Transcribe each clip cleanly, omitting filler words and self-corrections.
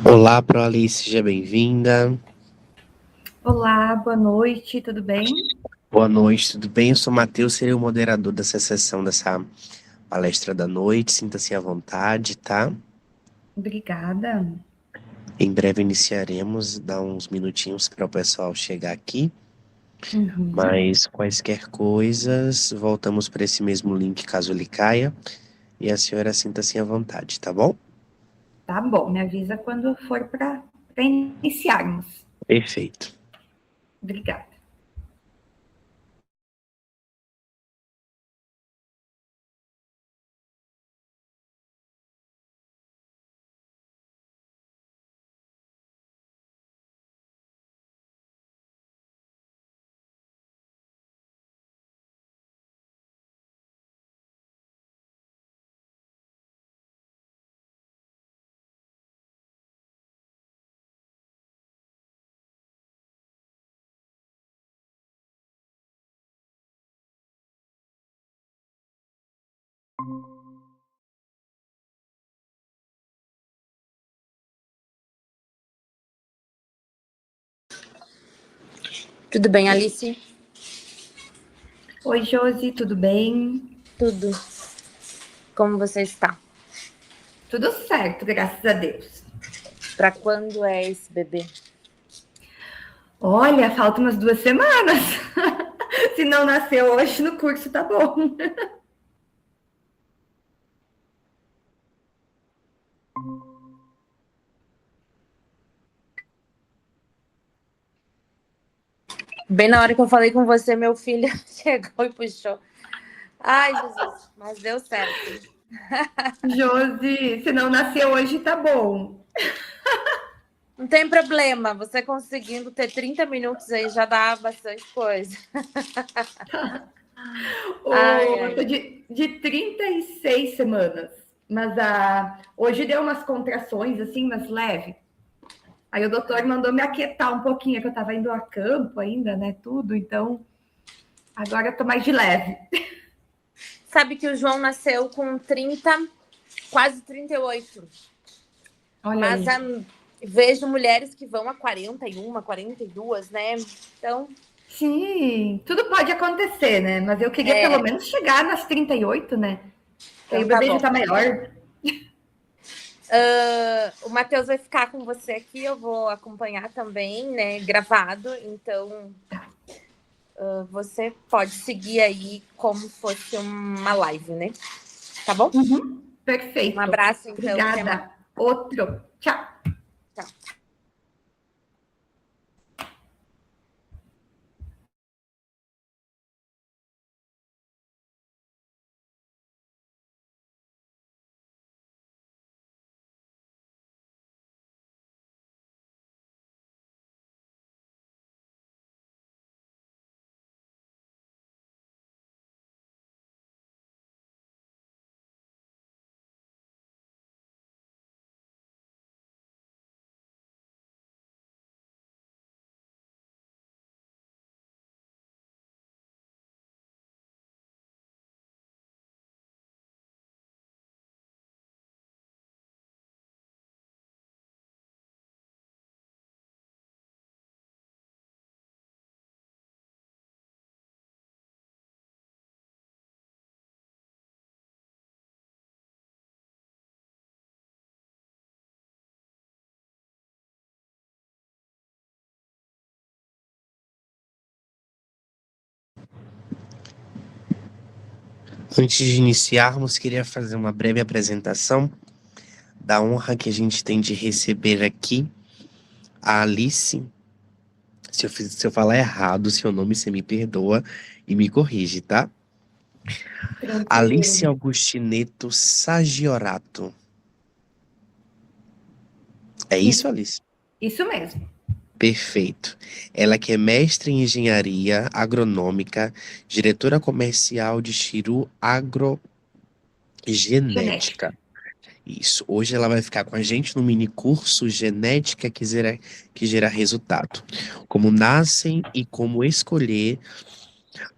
Olá, Proalice, seja bem-vinda. Olá, boa noite, tudo bem? Boa noite, tudo bem? Eu sou Matheus, serei o moderador dessa sessão, dessa palestra da noite. Sinta-se à vontade, tá? Obrigada. Em breve iniciaremos, dá uns minutinhos para o pessoal chegar aqui. Uhum. Mas quaisquer coisas, voltamos para esse mesmo link caso ele caia. E a senhora sinta-se à vontade, tá bom? Tá bom, me avisa quando for para iniciarmos. Perfeito. Obrigada. Tudo bem, Alice? Oi, Josi, tudo bem? Tudo. Como você está? Tudo certo, graças a Deus. Para quando é esse bebê? Olha, faltam umas 2 semanas. Se não nasceu hoje no curso, tá bom. Bem na hora que eu falei com você, meu filho chegou e puxou. Ai, Jesus, mas deu certo. Josi, se não nasceu hoje, tá bom. Não tem problema, você conseguindo ter 30 minutos aí já dá bastante coisa. Eu tô de 36 semanas, mas hoje deu umas contrações, assim, mas leve. Aí o doutor mandou me aquietar um pouquinho, que eu tava indo a campo ainda, né, tudo, então agora eu tô mais de leve. Sabe que o João nasceu com 30, quase 38. Olha Mas aí. vejo mulheres que vão a 41, 42, né? Então, Sim, tudo pode acontecer, né? Mas eu queria pelo menos chegar nas 38, né? Que aí então o tá bebê já bom. tá maior. O Matheus vai ficar com você aqui, eu vou acompanhar também, né? Gravado, então você pode seguir aí como fosse uma live, né? Tá bom? Uhum, Um perfeito. abraço, então, até mais. Obrigada. Outro. Tchau. Tchau. Antes de iniciarmos, queria fazer uma breve apresentação da honra que a gente tem de receber aqui a Alice. Se eu falar errado seu nome, você me perdoa e me corrige, tá? Alice Tranquilo. Augustineto Sagiorato. É isso, Isso, Alice? isso mesmo. Perfeito. Ela que é mestre em engenharia agronômica, diretora comercial de Chiru Genética. Agrogenética. Isso. Hoje ela vai ficar com a gente no mini curso Genética que gera resultado. Como nascem e como escolher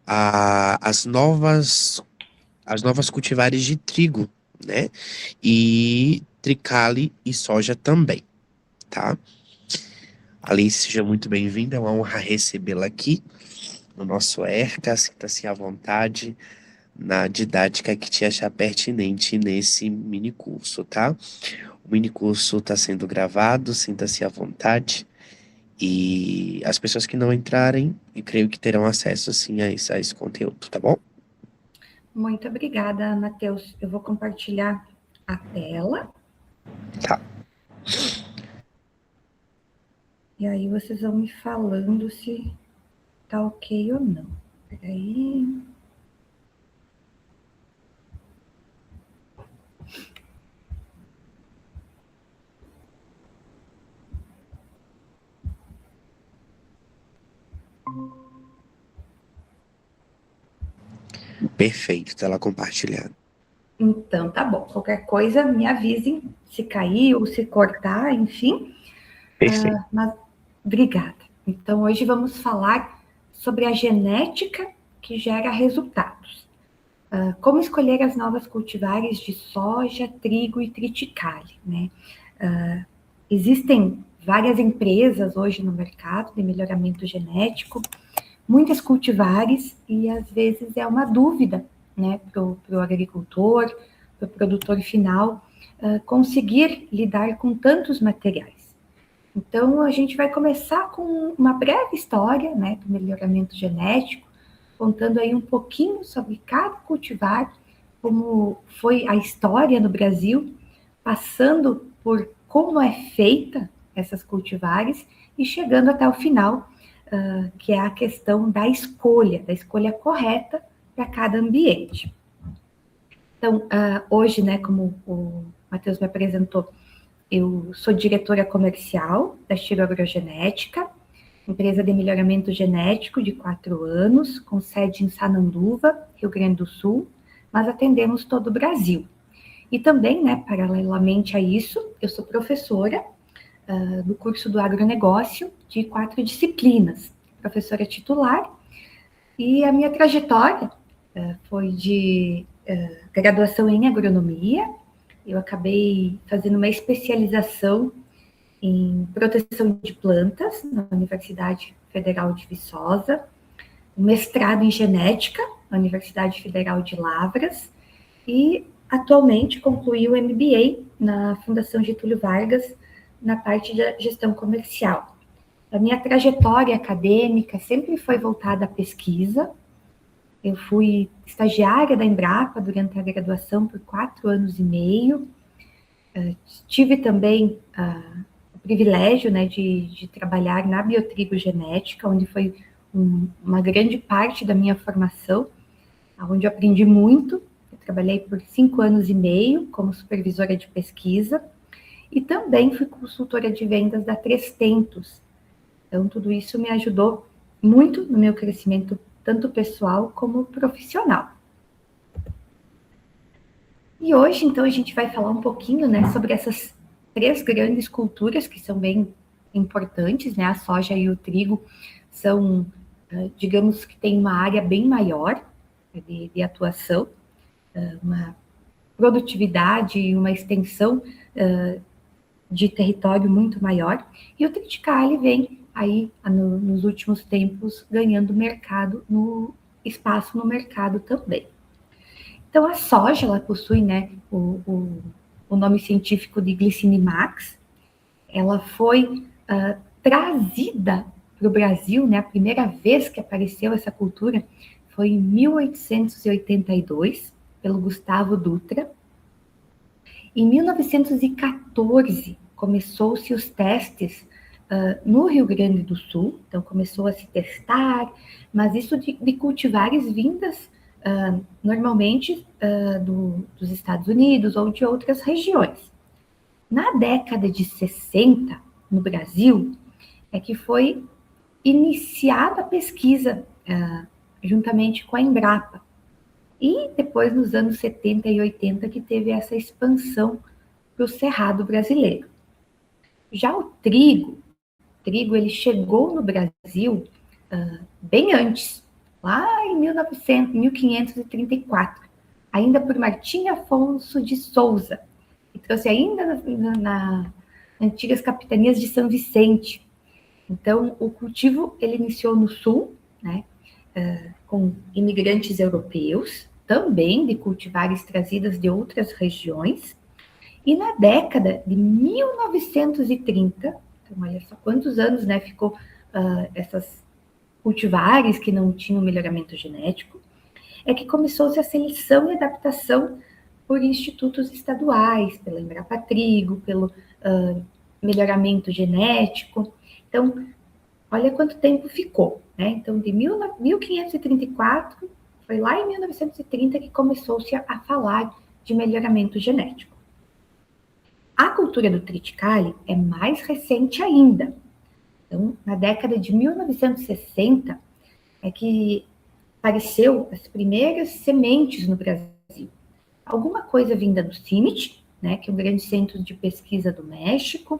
as novas cultivares de trigo, né? E tricale e soja também. tá? Alice, seja muito bem-vinda, é uma honra recebê-la aqui no nosso ERCA, sinta-se à vontade na didática que te achar pertinente nesse mini curso, tá? O mini curso está sendo gravado, sinta-se à vontade. E as pessoas que não entrarem, eu creio que terão acesso sim a esse conteúdo, tá bom? Muito obrigada, Matheus. Eu vou compartilhar a tela. Tá. E aí vocês vão me falando se tá ok ou não. Peraí. Perfeito, tela compartilhada. Então, tá bom. Qualquer coisa, me avisem se cair ou se cortar, enfim. Perfeito. Mas obrigada. Então, hoje vamos falar sobre a genética que gera resultados. Como escolher as novas cultivares de soja, trigo e triticale, né? Existem várias empresas hoje no mercado de melhoramento genético, muitas cultivares, e às vezes é uma dúvida, né, para o agricultor, para o produtor final, conseguir lidar com tantos materiais. Então, a gente vai começar com uma breve história, né, do melhoramento genético, contando aí um pouquinho sobre cada cultivar, como foi a história no Brasil, passando por como é feita essas cultivares e chegando até o final, que é a questão da escolha correta para cada ambiente. Então, hoje, né, como o Matheus me apresentou, eu sou diretora comercial da Shiro Agrogenética, empresa de melhoramento genético de 4 anos, com sede em Sananduva, Rio Grande do Sul, mas atendemos todo o Brasil. E também, né, paralelamente a isso, eu sou professora do curso do agronegócio de 4 disciplinas, professora titular, e a minha trajetória foi de graduação em agronomia. Eu acabei fazendo uma especialização em proteção de plantas na Universidade Federal de Viçosa, um mestrado em genética na Universidade Federal de Lavras e atualmente concluí o MBA na Fundação Getúlio Vargas na parte de gestão comercial. A minha trajetória acadêmica sempre foi voltada à pesquisa. Eu fui estagiária da Embrapa durante a graduação por 4 anos e meio. Tive também o privilégio, né, de trabalhar na biotrigogenética, onde foi uma grande parte da minha formação, onde eu aprendi muito. Eu trabalhei por 5 anos e meio como supervisora de pesquisa e também fui consultora de vendas da Três Tentos. Então, tudo isso me ajudou muito no meu crescimento, tanto pessoal como profissional. E hoje, então, a gente vai falar um pouquinho, né, sobre essas 3 grandes culturas que são bem importantes, né? A soja e o trigo são, digamos que tem uma área bem maior de atuação, uma produtividade e uma extensão de território muito maior, e o triticale vem aí, nos últimos tempos, ganhando mercado, espaço no mercado também. Então, a soja, ela possui, né, o nome científico de Glycinimax. Ela foi trazida para o Brasil, né, a primeira vez que apareceu essa cultura foi em 1882, pelo Gustavo Dutra. Em 1914, começou-se os testes no Rio Grande do Sul, então começou a se testar, mas isso de cultivares vindas normalmente dos Estados Unidos ou de outras regiões. Na década de 60, no Brasil, é que foi iniciada a pesquisa juntamente com a Embrapa. E depois, nos anos 70 e 80, que teve essa expansão para o cerrado brasileiro. Já o trigo ele chegou no Brasil bem antes, lá em 1534, ainda por Martim Afonso de Souza, que trouxe ainda antigas capitanias de São Vicente. Então, o cultivo ele iniciou no sul, né, com imigrantes europeus, também de cultivares trazidas de outras regiões, e na década de 1930, então olha só quantos anos, né, ficou essas cultivares que não tinham melhoramento genético, é que começou-se a seleção e adaptação por institutos estaduais, pela Embrapa Trigo, pelo melhoramento genético. Então, olha quanto tempo ficou, né? Então, de 1534, foi lá em 1930 que começou-se a falar de melhoramento genético. A cultura do triticale é mais recente ainda. Então, na década de 1960, é que apareceu as primeiras sementes no Brasil. Alguma coisa vinda do CIMMYT, né, que é um grande centro de pesquisa do México,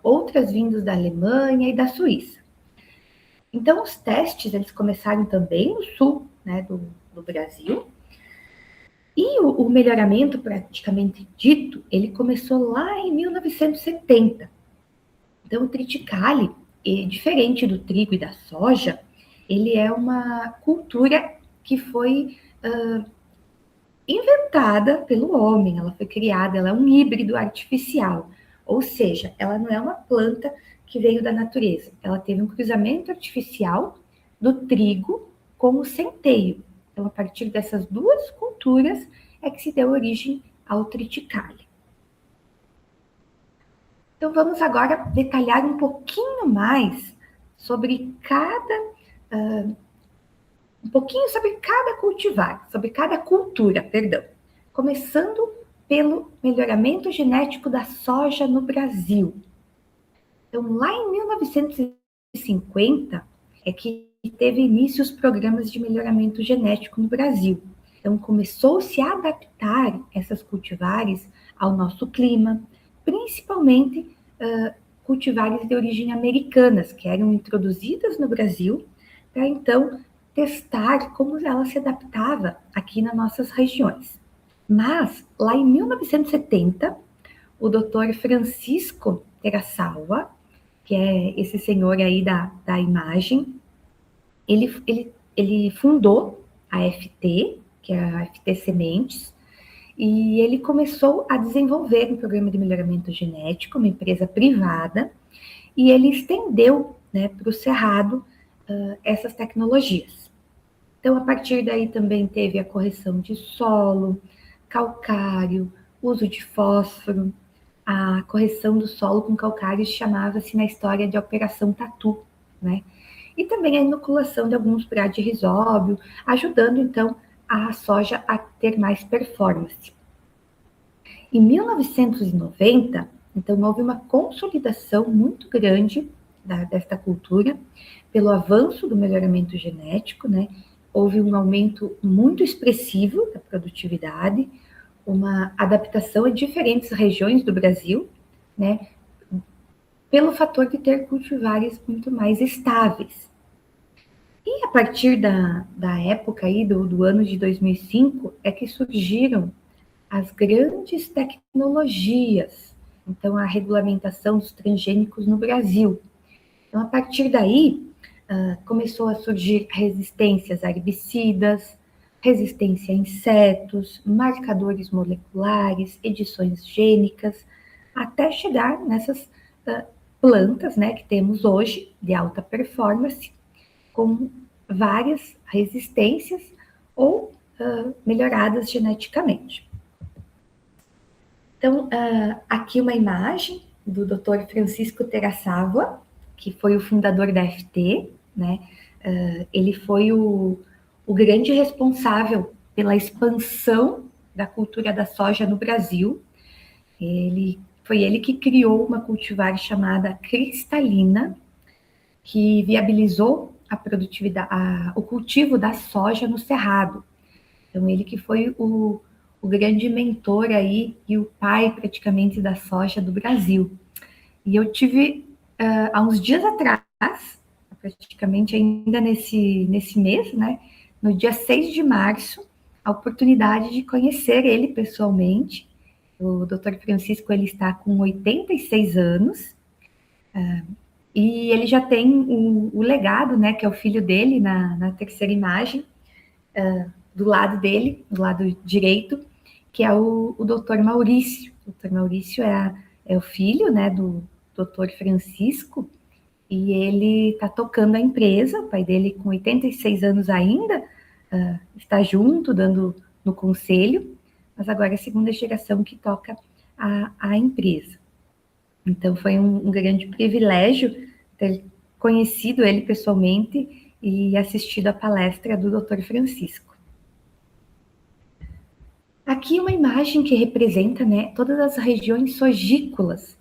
outras vindas da Alemanha e da Suíça. Então, os testes, eles começaram também no sul, né, do Brasil, e o melhoramento, praticamente dito, ele começou lá em 1970. Então, o triticale, diferente do trigo e da soja, ele é uma cultura que foi inventada pelo homem, ela foi criada, ela é um híbrido artificial, ou seja, ela não é uma planta que veio da natureza, ela teve um cruzamento artificial do trigo com o centeio. Então, a partir dessas duas culturas é que se deu origem ao triticale. Então, vamos agora detalhar um pouquinho mais sobre cada cultivar, sobre cada cultura, perdão. Começando pelo melhoramento genético da soja no Brasil. Então, lá em 1950, é que teve início os programas de melhoramento genético no Brasil. Então, começou-se a adaptar essas cultivares ao nosso clima, principalmente cultivares de origem americanas, que eram introduzidas no Brasil, para então testar como ela se adaptava aqui nas nossas regiões. Mas, lá em 1970, o Dr. Francisco Terasalva, que é esse senhor aí da imagem, ele fundou a FT, que é a FT Sementes, e ele começou a desenvolver um programa de melhoramento genético, uma empresa privada, e ele estendeu, né, para o Cerrado essas tecnologias. Então, a partir daí também teve a correção de solo, calcário, uso de fósforo, a correção do solo com calcário chamava-se na história de Operação Tatu, né? E também a inoculação de alguns bradyrhizóbio, ajudando, então, a soja a ter mais performance. Em 1990, então, houve uma consolidação muito grande desta cultura, pelo avanço do melhoramento genético, né? Houve um aumento muito expressivo da produtividade, uma adaptação a diferentes regiões do Brasil, né? Pelo fator de ter cultivares muito mais estáveis. E a partir da época aí, do ano de 2005, é que surgiram as grandes tecnologias, então a regulamentação dos transgênicos no Brasil. Então, a partir daí, começou a surgir resistências a herbicidas, resistência a insetos, marcadores moleculares, edições gênicas, até chegar nessas plantas, né, que temos hoje, de alta performance, com várias resistências ou melhoradas geneticamente. Então, aqui uma imagem do Dr. Francisco Terasalva, que foi o fundador da FT, né? Ele foi o grande responsável pela expansão da cultura da soja no Brasil. Foi ele que criou uma cultivar chamada cristalina, que viabilizou a produtividade, o cultivo da soja no Cerrado. Então, ele que foi o grande mentor aí e o pai praticamente da soja do Brasil. E eu tive, há uns dias atrás, praticamente ainda nesse mês, né, no dia 6 de março, a oportunidade de conhecer ele pessoalmente O Dr. Francisco, ele está com 86 anos, e ele já tem o legado, né, que é o filho dele, na terceira imagem, do lado dele, do lado direito, que é o Dr. Maurício. O Dr. Maurício é o filho, né, do Dr. Francisco, e ele está tocando a empresa. O pai dele, com 86 anos ainda, está junto, dando no conselho, mas agora é a segunda geração que toca a empresa. Então, foi um grande privilégio ter conhecido ele pessoalmente e assistido a palestra do Dr. Francisco. Aqui uma imagem que representa, né, todas as regiões sogícolas,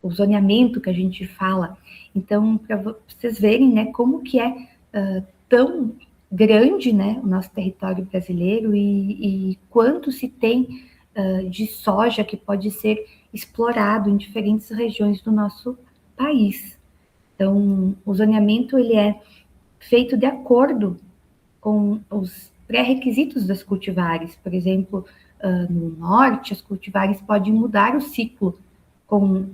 o zoneamento que a gente fala. Então, para vocês verem, né, como que é tão grande, né, o nosso território brasileiro e quanto se tem de soja que pode ser explorado em diferentes regiões do nosso país. Então, o zoneamento, ele é feito de acordo com os pré-requisitos das cultivares. Por exemplo, no norte, as cultivares podem mudar o ciclo com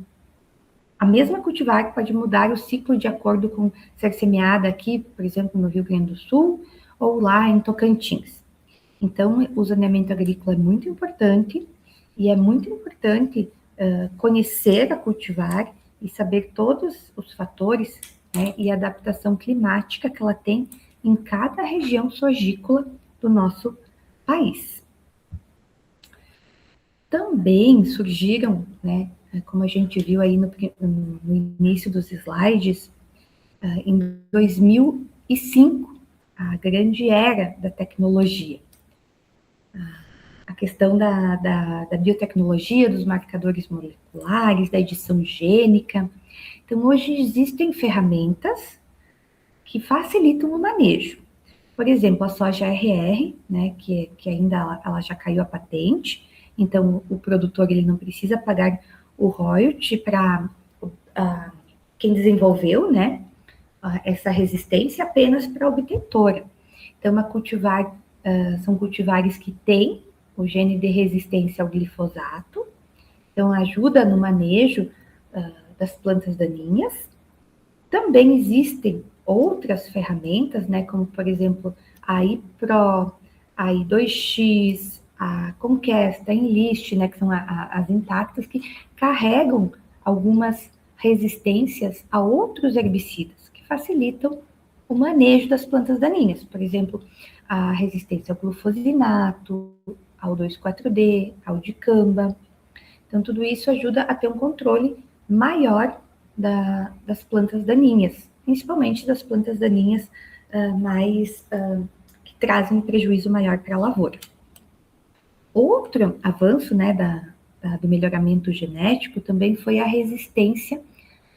a mesma cultivar pode mudar o ciclo de acordo com ser semeada aqui, por exemplo, no Rio Grande do Sul, ou lá em Tocantins. Então, o zoneamento agrícola é muito importante, e é muito importante conhecer a cultivar e saber todos os fatores, né, e a adaptação climática que ela tem em cada região sogícola do nosso país. Também surgiram, né, como a gente viu aí no início dos slides, em 2005, a grande era da tecnologia. A questão da biotecnologia, dos marcadores moleculares, da edição gênica. Então, hoje existem ferramentas que facilitam o manejo. Por exemplo, a soja RR, né, que ainda ela já caiu a patente, então o produtor ele não precisa pagar o royalty para quem desenvolveu, né, essa resistência apenas para a obtentora. Então, são cultivares que têm o gene de resistência ao glifosato, então ajuda no manejo das plantas daninhas. Também existem outras ferramentas, né, como, por exemplo, a iPro, a I2X, a Conquest, a Enlist, né, que são as intactas, que carregam algumas resistências a outros herbicidas, que facilitam o manejo das plantas daninhas. Por exemplo, a resistência ao glufosinato, ao 2,4-D, ao dicamba. Então, tudo isso ajuda a ter um controle maior das plantas daninhas, principalmente das plantas daninhas que trazem um prejuízo maior para a lavoura. Outro avanço, né, do melhoramento genético também foi a resistência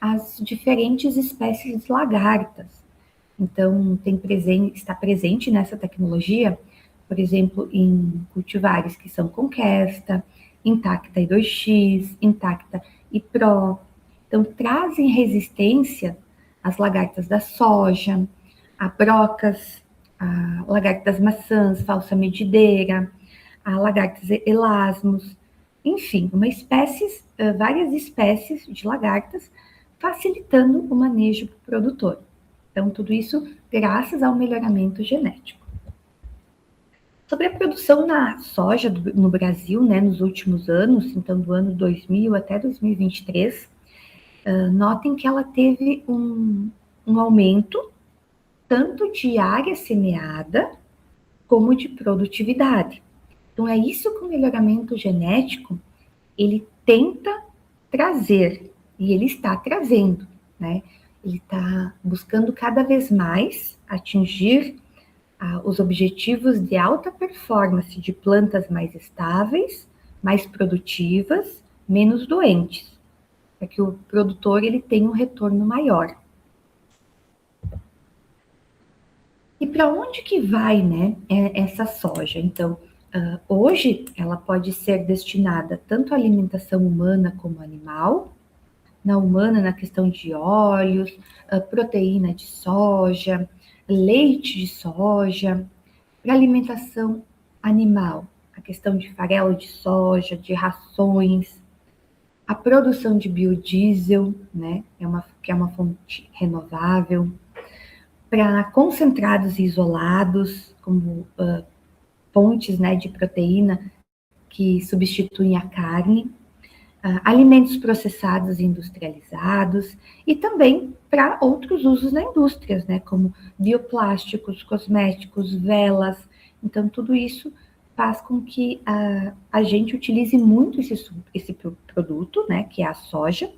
às diferentes espécies de lagartas. Então, está presente nessa tecnologia, por exemplo, em cultivares que são Conquesta, Intacta I2X, Intacta iPro. Então, trazem resistência às lagartas da soja, a brocas, a lagarta das maçãs, falsa medideira, a lagartas elasmos, enfim, várias espécies de lagartas, facilitando o manejo do produtor. Então, tudo isso graças ao melhoramento genético. Sobre a produção na soja no Brasil, né, nos últimos anos, então do ano 2000 até 2023, notem que ela teve um aumento tanto de área semeada como de produtividade. Então, é isso que o melhoramento genético, ele tenta trazer, e ele está trazendo, né? Ele está buscando cada vez mais atingir os objetivos de alta performance de plantas mais estáveis, mais produtivas, menos doentes, para que o produtor ele tenha um retorno maior. E para onde que vai, né, essa soja? Então, hoje ela pode ser destinada tanto à alimentação humana como animal. Na humana, na questão de óleos, proteína de soja, leite de soja. Para alimentação animal, a questão de farelo de soja, de rações, a produção de biodiesel, né, que é uma fonte renovável, para concentrados e isolados, como fontes, né, de proteína que substituem a carne, alimentos processados e industrializados, e também para outros usos na indústria, né, como bioplásticos, cosméticos, velas. Então, tudo isso faz com que a gente utilize muito esse produto, né, que é a soja.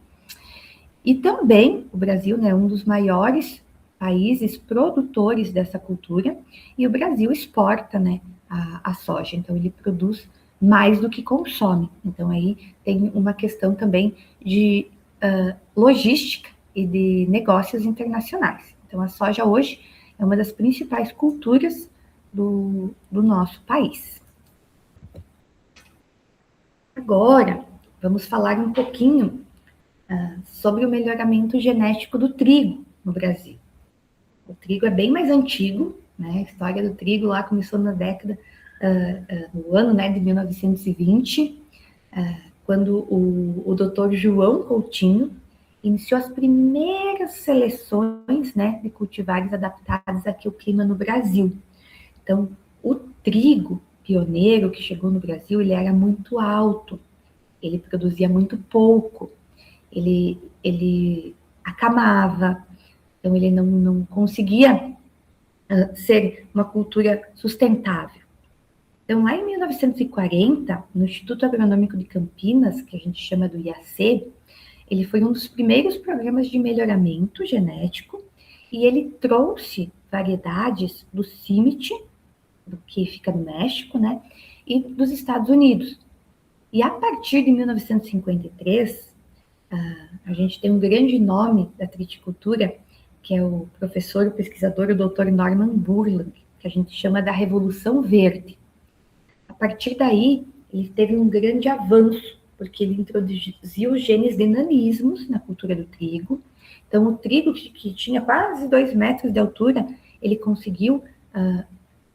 E também o Brasil, né, é um dos maiores países produtores dessa cultura, e o Brasil exporta, né, a soja. Então, ele produz mais do que consome. Então, aí tem uma questão também de logística e de negócios internacionais. Então, a soja hoje é uma das principais culturas do nosso país. Agora, vamos falar um pouquinho sobre o melhoramento genético do trigo no Brasil. O trigo é bem mais antigo, né? A história do trigo lá começou na década, no ano, né, de 1920, quando o doutor João Coutinho iniciou as primeiras seleções, né, de cultivares adaptados aqui ao clima no Brasil. Então, o trigo pioneiro que chegou no Brasil, ele era muito alto, ele produzia muito pouco, ele acamava, então ele não conseguia ser uma cultura sustentável. Então, lá em 1940, no Instituto Agronômico de Campinas, que a gente chama do IAC, ele foi um dos primeiros programas de melhoramento genético, e ele trouxe variedades do CIMIT, que fica no México, né, e dos Estados Unidos. E a partir de 1953, a gente tem um grande nome da triticultura, que é o professor, o pesquisador, o Dr. Norman Burling, que a gente chama da Revolução Verde. A partir daí, ele teve um grande avanço, porque ele introduziu os genes de nanismos na cultura do trigo. Então, o trigo que tinha quase 2 metros de altura, ele conseguiu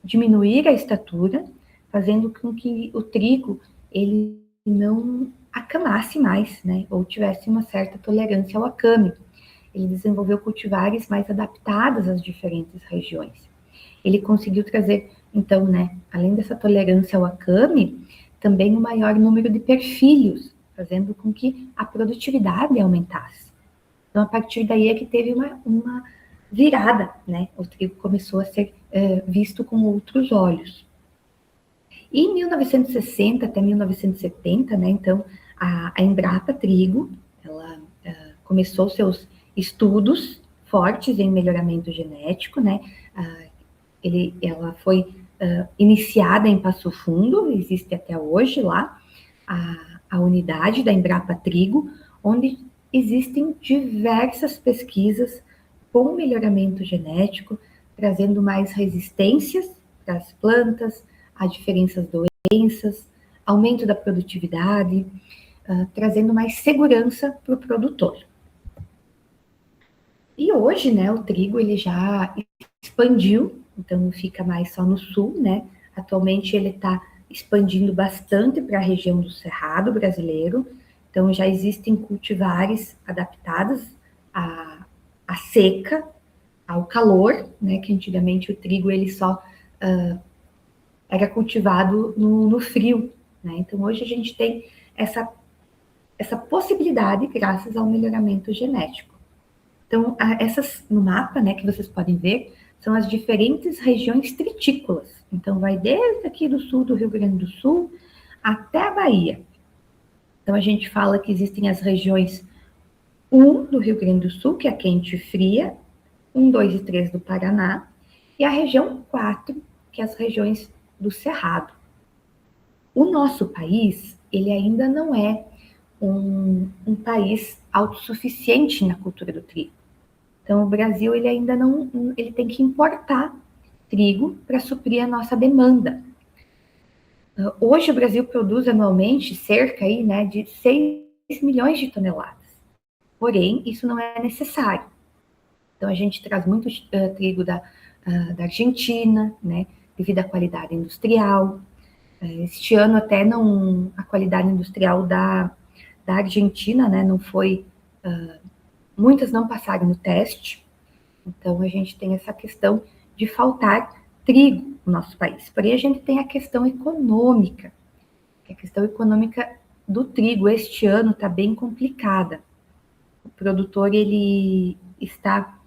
diminuir a estatura, fazendo com que o trigo ele não acamasse mais, né, ou tivesse uma certa tolerância ao acame. Ele desenvolveu cultivares mais adaptadas às diferentes regiões. Ele conseguiu trazer, então, né, além dessa tolerância ao acame, também um maior número de perfilhos, fazendo com que a produtividade aumentasse. Então, a partir daí é que teve uma virada, né? O trigo começou a ser visto com outros olhos. E em 1960 até 1970, né, então, a Embrapa Trigo, ela começou seus estudos fortes em melhoramento genético, né? Ela foi iniciada em Passo Fundo, existe até hoje lá a unidade da Embrapa Trigo, onde existem diversas pesquisas com melhoramento genético, trazendo mais resistências para as plantas, a diferenças doenças, aumento da produtividade, trazendo mais segurança para o produtor. E hoje, né, o trigo ele já expandiu, então fica mais só no sul, né? Atualmente ele está expandindo bastante para a região do Cerrado brasileiro, então já existem cultivares adaptados à seca, ao calor, né? Que antigamente o trigo ele só era cultivado no frio, né? Então hoje a gente tem essa possibilidade graças ao melhoramento genético. Então, essas no mapa, né, que vocês podem ver, são as diferentes regiões tritícolas. Então, vai desde aqui do sul do Rio Grande do Sul até a Bahia. Então, a gente fala que existem as regiões 1 do Rio Grande do Sul, que é a quente e fria, 1, 2 e 3 do Paraná, e a região 4, que é as regiões do Cerrado. O nosso país, ele ainda não é um país autossuficiente na cultura do trigo. Então, o Brasil, ele ainda ele tem que importar trigo para suprir a nossa demanda. Hoje, o Brasil produz anualmente cerca aí, né, de 6 milhões de toneladas. Porém, isso não é necessário. Então, a gente traz muito trigo da Argentina, né, devido à qualidade industrial. Este ano até não, a qualidade industrial da Argentina, né, não foi, muitas não passaram no teste, então a gente tem essa questão de faltar trigo no nosso país. Porém, a gente tem a questão econômica, que a questão econômica do trigo este ano está bem complicada. O produtor, ele está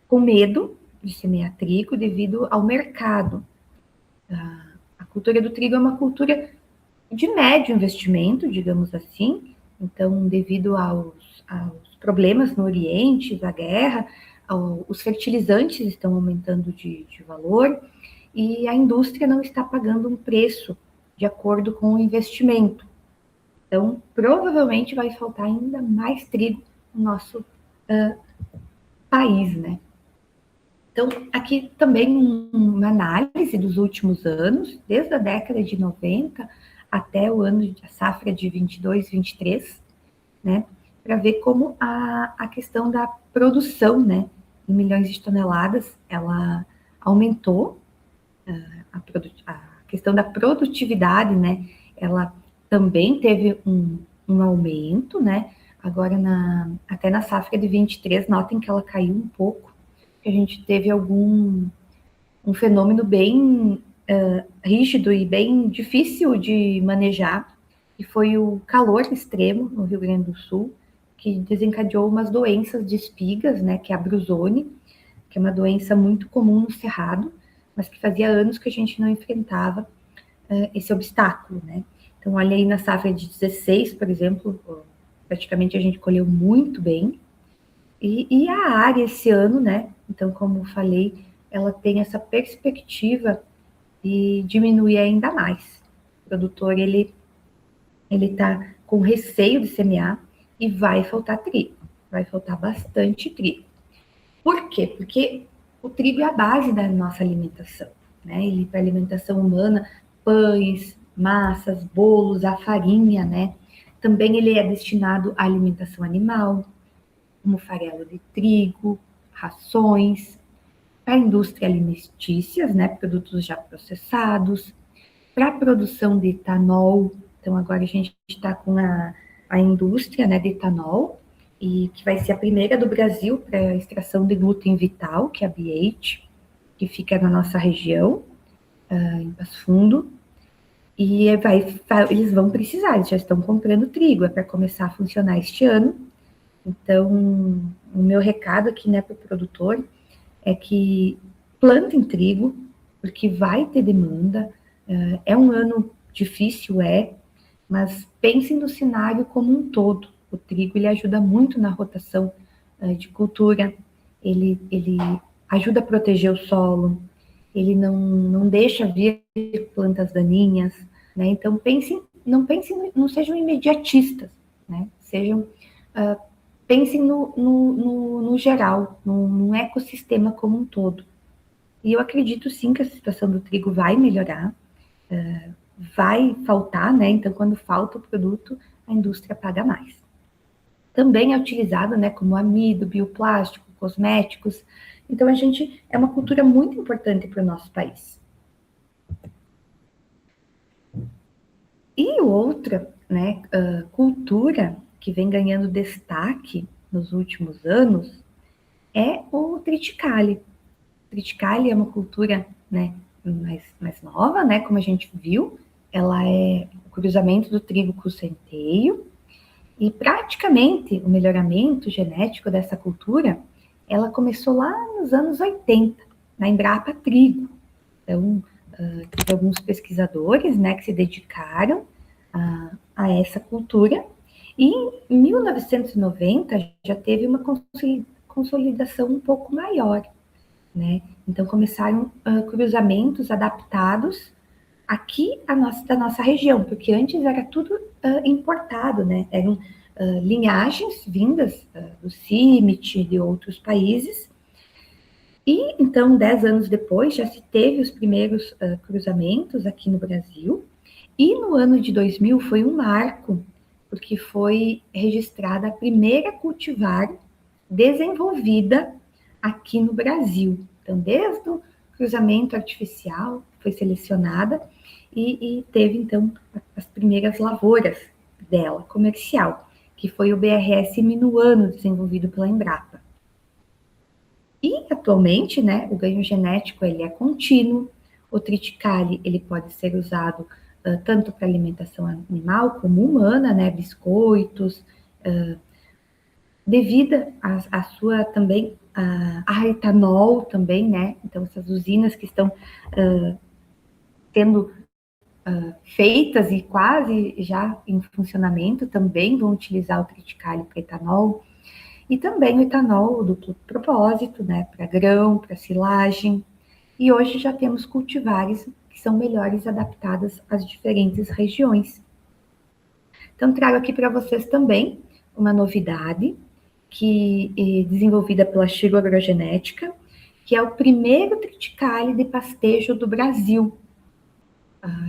com medo de semear trigo devido ao mercado. A cultura do trigo é uma cultura de médio investimento, digamos assim. Então, devido aos problemas no Oriente, da guerra, os fertilizantes estão aumentando de valor e a indústria não está pagando um preço de acordo com o investimento. Então, provavelmente vai faltar ainda mais trigo no nosso país, né? Então, aqui também uma análise dos últimos anos, desde a década de 90 até o ano de safra de 22, 23, né? Para ver como a questão da produção, né, em milhões de toneladas, ela aumentou, a questão da produtividade, né, ela também teve um aumento, né, agora até na safra de 23, notem que ela caiu um pouco, que a gente teve um fenômeno bem rígido e bem difícil de manejar, que foi o calor extremo no Rio Grande do Sul, que desencadeou umas doenças de espigas, né, que é a brusone, que é uma doença muito comum no Cerrado, mas que fazia anos que a gente não enfrentava esse obstáculo, né. Então, olha aí na safra de 16, por exemplo, praticamente a gente colheu muito bem, e a área esse ano, né, então, como falei, ela tem essa perspectiva de diminuir ainda mais. O produtor, ele está com receio de semear e vai faltar trigo, vai faltar bastante trigo. Por quê? Porque o trigo é a base da nossa alimentação, né? Ele para alimentação humana, pães, massas, bolos, a farinha, né? Também ele é destinado à alimentação animal, como farelo de trigo, rações, para a indústria alimentícias, né? Produtos já processados, para a produção de etanol. Então, agora a gente está com a indústria, né, de etanol, e que vai ser a primeira do Brasil para a extração de glúten vital, que é a B8, que fica na nossa região, em Passo Fundo. E eles vão precisar, eles já estão comprando trigo, é para começar a funcionar este ano. Então, o meu recado aqui, né, para o produtor é que plantem trigo, porque vai ter demanda. É um ano difícil, mas pensem no cenário como um todo. O trigo, ele ajuda muito na rotação de cultura, ele ajuda a proteger o solo, ele não deixa vir plantas daninhas, né? Então, não sejam imediatistas, né? Pensem no geral, no ecossistema como um todo. E eu acredito sim que a situação do trigo vai melhorar, vai faltar, né? Então, quando falta o produto, a indústria paga mais. Também é utilizado, né, como amido, bioplástico, cosméticos. Então, é uma cultura muito importante para o nosso país. E outra, né, cultura que vem ganhando destaque nos últimos anos é o triticale. O triticale é uma cultura, né, mais nova, né, como a gente viu, ela é o cruzamento do trigo com o centeio, e praticamente o melhoramento genético dessa cultura, ela começou lá nos anos 80, na Embrapa Trigo. Então, teve alguns pesquisadores, né, que se dedicaram a essa cultura, e em 1990 já teve uma consolidação um pouco maior, né? Então começaram cruzamentos adaptados aqui da nossa região, porque antes era tudo importado, né? Eram linhagens vindas do CIMIT, de outros países, e então 10 anos depois já se teve os primeiros cruzamentos aqui no Brasil, e no ano de 2000 foi um marco, porque foi registrada a primeira cultivar desenvolvida aqui no Brasil. Então, desde o cruzamento artificial, foi selecionada, e teve, então, as primeiras lavouras dela, comercial, que foi o BRS Minuano, desenvolvido pela Embrapa. E, atualmente, né, o ganho genético ele é contínuo, o triticale ele pode ser usado tanto para alimentação animal como humana, né, biscoitos, devido à sua também, a etanol também, né, então essas usinas que estão sendo feitas e quase já em funcionamento também vão utilizar o triticale para etanol, e também o etanol duplo propósito, né, para grão, para silagem, e hoje já temos cultivares que são melhores adaptadas às diferentes regiões. Então, trago aqui para vocês também uma novidade que é desenvolvida pela Chigo Agrogenética, que é o primeiro triticale de pastejo do Brasil.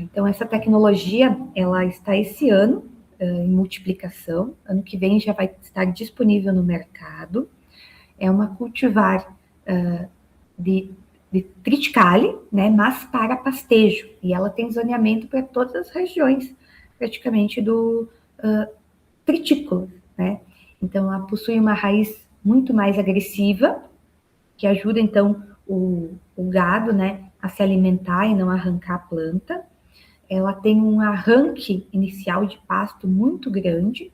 Então, essa tecnologia, ela está esse ano em multiplicação, ano que vem já vai estar disponível no mercado. É uma cultivar de triticale, né, mas para pastejo, e ela tem zoneamento para todas as regiões, praticamente do tritículo, né? Então, ela possui uma raiz muito mais agressiva, que ajuda, então, o gado, né, a se alimentar e não arrancar a planta. Ela tem um arranque inicial de pasto muito grande,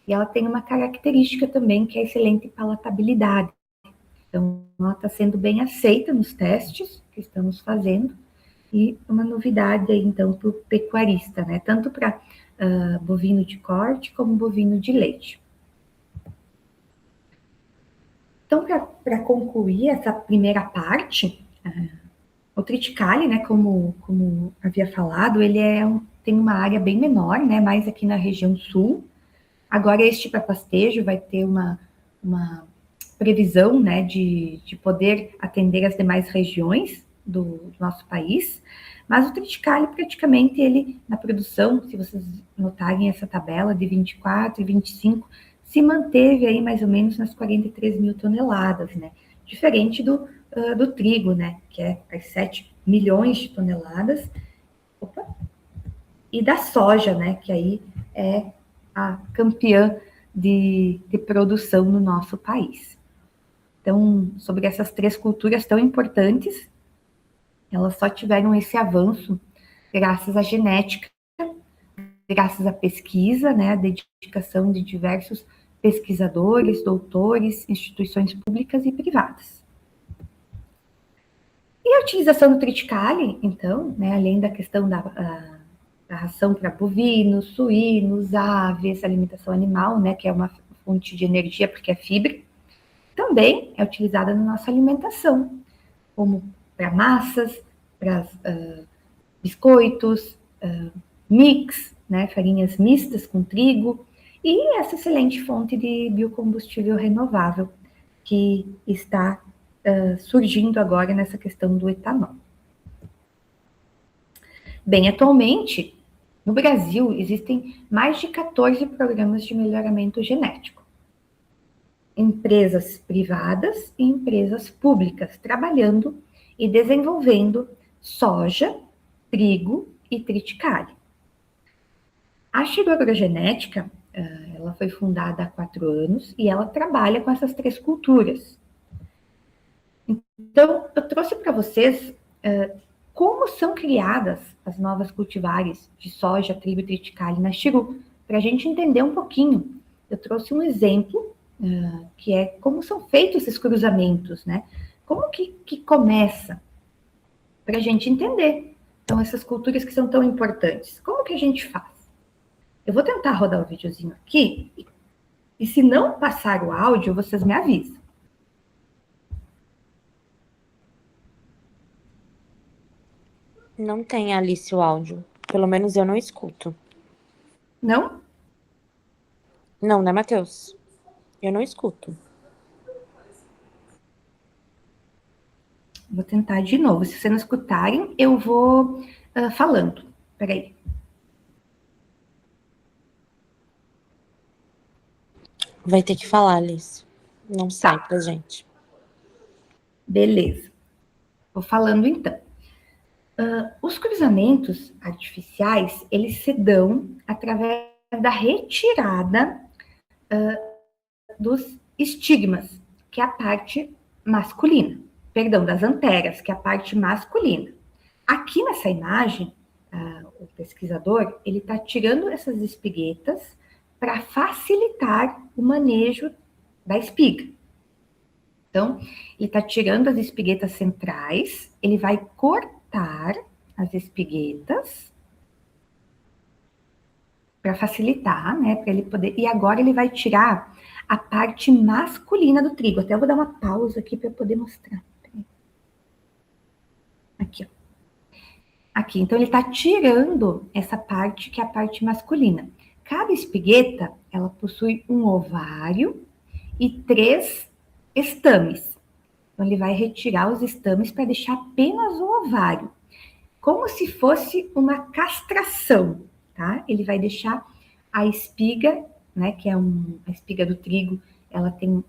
e ela tem uma característica também, que é a excelente palatabilidade. Então, ela está sendo bem aceita nos testes que estamos fazendo, e uma novidade aí, então, para o pecuarista, né? Tanto para bovino de corte como bovino de leite. Então, para concluir essa primeira parte, o triticale, né, como havia falado, ele tem uma área bem menor, né, mais aqui na região sul. Agora, este para pastejo vai ter uma previsão, né, de poder atender as demais regiões do nosso país, mas o triticale, praticamente, ele, na produção, se vocês notarem essa tabela de 24 e 25, se manteve aí mais ou menos nas 43 mil toneladas, né, diferente do trigo, né, que é as 7 milhões de toneladas, e da soja, né, que aí é a campeã de produção no nosso país. Então, sobre essas três culturas tão importantes, elas só tiveram esse avanço graças à genética, graças à pesquisa, né, à dedicação de diversos pesquisadores, doutores, instituições públicas e privadas. E a utilização do triticale, então, né, além da questão da ração para bovinos, suínos, aves, alimentação animal, né, que é uma fonte de energia porque é fibra, também é utilizada na nossa alimentação, como para massas, para biscoitos, mix, né, farinhas mistas com trigo, e essa excelente fonte de biocombustível renovável que está surgindo agora nessa questão do etanol. Bem, atualmente, no Brasil, existem mais de 14 programas de melhoramento genético. Empresas privadas e empresas públicas trabalhando e desenvolvendo soja, trigo e triticale. A Chigo Agrogenética, ela foi fundada há 4 anos e ela trabalha com essas três culturas. Então, eu trouxe para vocês como são criadas as novas cultivares de soja, trigo e triticale na Chiru, para a gente entender um pouquinho. Eu trouxe um exemplo, que é como são feitos esses cruzamentos, né? Como que começa? Para a gente entender. Então, essas culturas que são tão importantes. Como que a gente faz? Eu vou tentar rodar o videozinho aqui, e se não passar o áudio, vocês me avisam. Não tem, Alice, o áudio. Pelo menos eu não escuto. Não? Não, né, Matheus? Eu não escuto. Vou tentar de novo. Se vocês não escutarem, eu vou falando. Peraí. Vai ter que falar, Alice. Não sai pra gente. Beleza. Vou falando então. Os cruzamentos artificiais, eles se dão através da retirada dos estigmas, que é a parte masculina. Perdão, das anteras, que é a parte masculina. Aqui nessa imagem, o pesquisador, ele está tirando essas espiguetas para facilitar o manejo da espiga. Então, ele está tirando as espiguetas centrais, ele vai cortar as espiguetas para facilitar, né, para ele poder. E agora ele vai tirar a parte masculina do trigo. Até eu vou dar uma pausa aqui para eu poder mostrar. Aqui, ó. Aqui, então ele está tirando essa parte que é a parte masculina. Cada espigueta, ela possui um ovário e 3 estames. Então ele vai retirar os estames para deixar apenas o ovário, como se fosse uma castração, tá? Ele vai deixar a espiga, né, que é a espiga do trigo, ela tem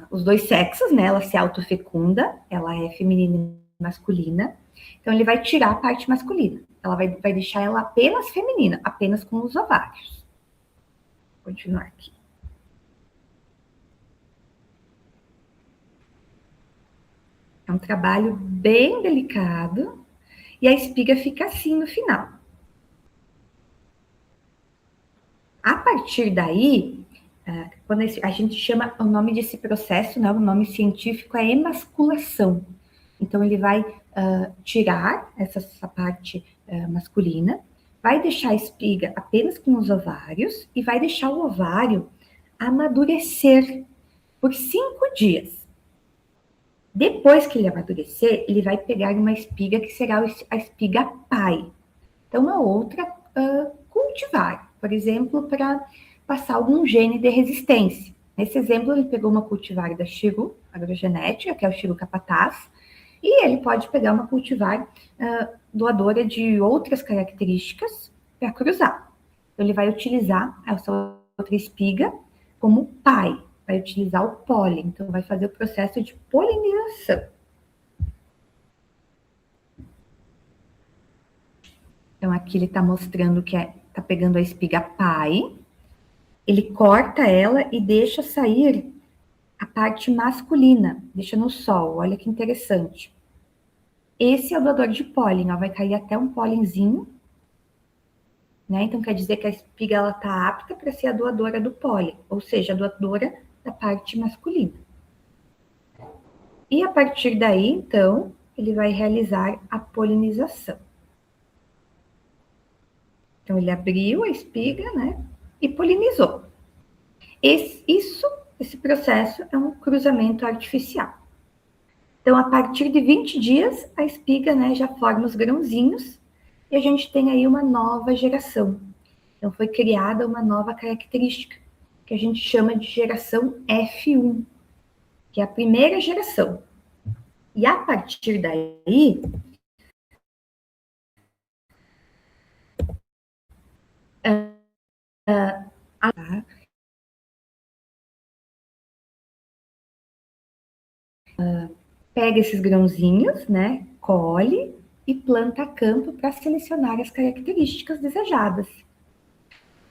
os 2 sexos, né? Ela se autofecunda, ela é feminina e masculina. Então, ele vai tirar a parte masculina. Ela vai deixar ela apenas feminina, apenas com os ovários. Vou continuar aqui. É um trabalho bem delicado. E a espiga fica assim no final. A partir daí, quando a gente chama o nome desse processo, né, o nome científico é emasculação. Então, ele vai tirar essa parte masculina, vai deixar a espiga apenas com os ovários e vai deixar o ovário amadurecer por 5 dias. Depois que ele amadurecer, ele vai pegar uma espiga que será a espiga pai. Então, uma outra cultivar, por exemplo, para passar algum gene de resistência. Nesse exemplo, ele pegou uma cultivar da Chiru agrogenética, que é o Chiru capataz, e ele pode pegar uma cultivar doadora de outras características para cruzar. Então, ele vai utilizar essa outra espiga como pai, vai utilizar o pólen, então vai fazer o processo de polinização. Então, aqui ele está mostrando que está pegando a espiga pai, ele corta ela e deixa sair a parte masculina, deixa no sol, olha que interessante. Esse é o doador de pólen, ó, vai cair até um pólenzinho, né? Então, quer dizer que a espiga está apta para ser a doadora do pólen, ou seja, a doadora da parte masculina. E a partir daí, então, ele vai realizar a polinização. Então, ele abriu a espiga, né, e polinizou. Esse processo é um cruzamento artificial. Então, a partir de 20 dias, a espiga, né, já forma os grãozinhos e a gente tem aí uma nova geração. Então, foi criada uma nova característica, que a gente chama de geração F1, que é a primeira geração. E a partir daí, pega esses grãozinhos, né, colhe e planta a campo para selecionar as características desejadas.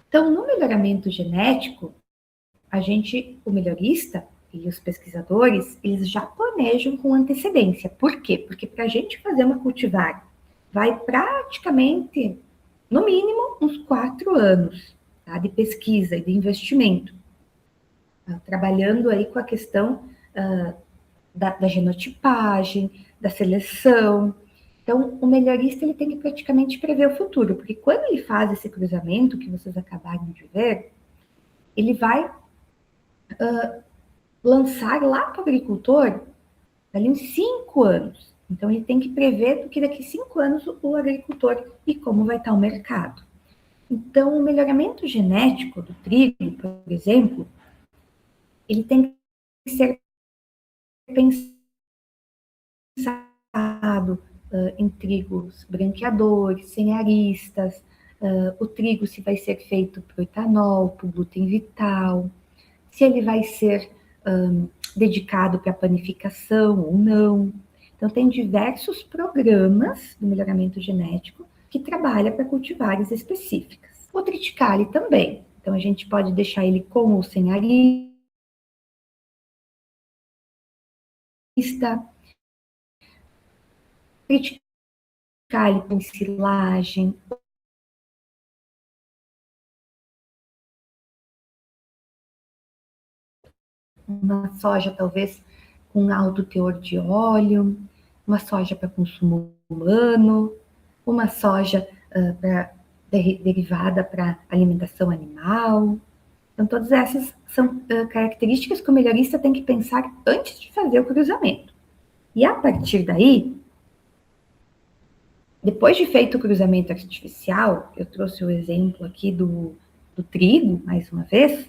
Então, no melhoramento genético, o melhorista e os pesquisadores, eles já planejam com antecedência. Por quê? Porque para a gente fazer uma cultivar, vai praticamente, no mínimo, uns 4 anos, tá, de pesquisa e de investimento. Trabalhando aí com a questão da genotipagem, da seleção. Então, o melhorista ele tem que praticamente prever o futuro, porque quando ele faz esse cruzamento que vocês acabaram de ver, ele vai lançar lá para o agricultor dali uns 5 anos. Então, ele tem que prever que daqui 5 anos o agricultor e como vai estar o mercado. Então, o melhoramento genético do trigo, por exemplo, ele tem que ser pensado em trigos branqueadores, sem aristas, o trigo se vai ser feito para o etanol, para o glúten vital, se ele vai ser dedicado para panificação ou não. Então, tem diversos programas do melhoramento genético que trabalham para cultivares específicas. O triticale também. Então, a gente pode deixar ele com ou sem arista, triticale com silagem, uma soja talvez com alto teor de óleo, uma soja para consumo humano, uma soja derivada para alimentação animal. Então, todas essas são características que o melhorista tem que pensar antes de fazer o cruzamento. E a partir daí, depois de feito o cruzamento artificial, eu trouxe o exemplo aqui do trigo, mais uma vez,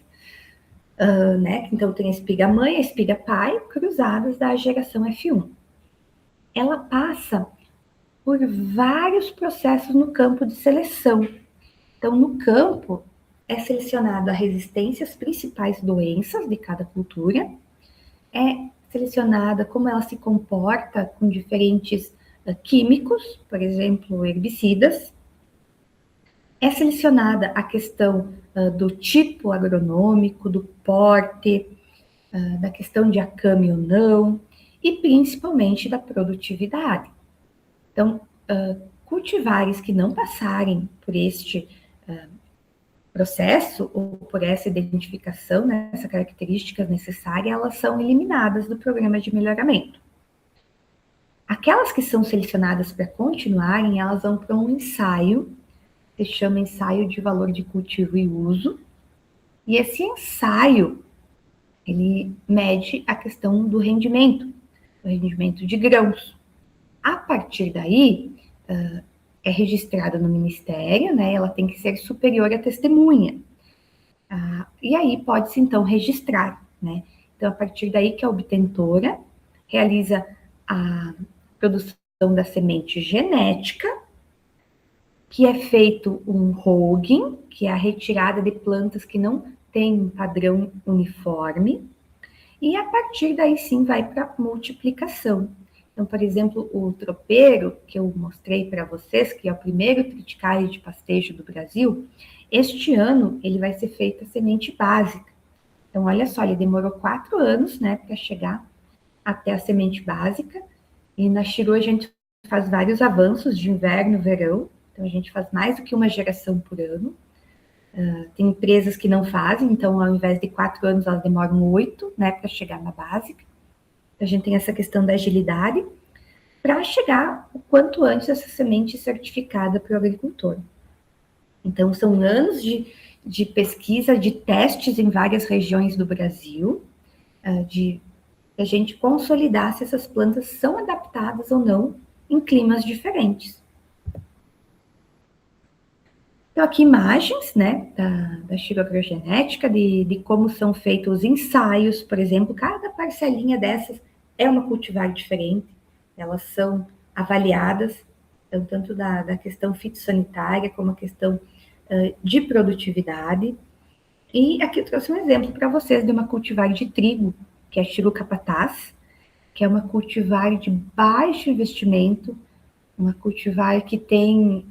né? Então, tem a espiga mãe, a espiga pai, cruzadas da geração F1. Ela passa por vários processos no campo de seleção. Então, no campo, é selecionada a resistência às principais doenças de cada cultura, é selecionada como ela se comporta com diferentes químicos, por exemplo, herbicidas, é selecionada a questão do tipo agronômico, do porte, da questão de acame ou não, e principalmente da produtividade. Então, cultivares que não passarem por este processo ou por essa identificação, né, essa característica necessária, elas são eliminadas do programa de melhoramento. Aquelas que são selecionadas para continuarem, elas vão para um ensaio, que se chama ensaio de valor de cultivo e uso, e esse ensaio, ele mede a questão do rendimento de grãos. A partir daí, é registrada no Ministério, né? Ela tem que ser superior à testemunha. E aí pode-se, então, registrar, né? Então, a partir daí que a obtentora realiza a produção da semente genética, que é feito um hogging, que é a retirada de plantas que não têm um padrão uniforme, e a partir daí sim vai para a multiplicação. Então, por exemplo, o tropeiro, que eu mostrei para vocês, que é o primeiro triticale de pastejo do Brasil, este ano ele vai ser feita a semente básica. Então, olha só, ele demorou 4 anos, né, para chegar até a semente básica, e na Chiru a gente faz vários avanços de inverno, verão, então a gente faz mais do que uma geração por ano. Tem empresas que não fazem, então ao invés de 4 anos, elas demoram 8, né, para chegar na básica. A gente tem essa questão da agilidade para chegar o quanto antes essa semente certificada para o agricultor. Então, são anos de pesquisa, de testes em várias regiões do Brasil, de a gente consolidar se essas plantas são adaptadas ou não em climas diferentes. Então, aqui imagens, né, da xiroagrogenética, de como são feitos os ensaios, por exemplo, cada parcelinha dessas é uma cultivar diferente, elas são avaliadas, então, tanto da questão fitossanitária como a questão de produtividade. E aqui eu trouxe um exemplo para vocês de uma cultivar de trigo, que é a Chiru Capataz, que é uma cultivar de baixo investimento, uma cultivar que tem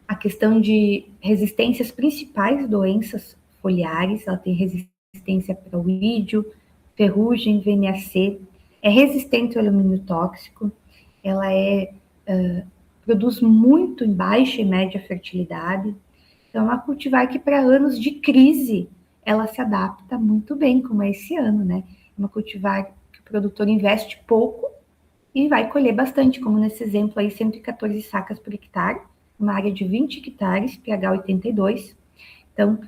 a questão de resistências principais doenças foliares, ela tem resistência para o ídio, ferrugem, VNAC, é resistente ao alumínio tóxico, ela produz muito em baixa e média fertilidade, então é uma cultivar que para anos de crise, ela se adapta muito bem, como é esse ano, né? É uma cultivar que o produtor investe pouco e vai colher bastante, como nesse exemplo aí, 114 sacas por hectare, uma área de 20 hectares, pH 82, então,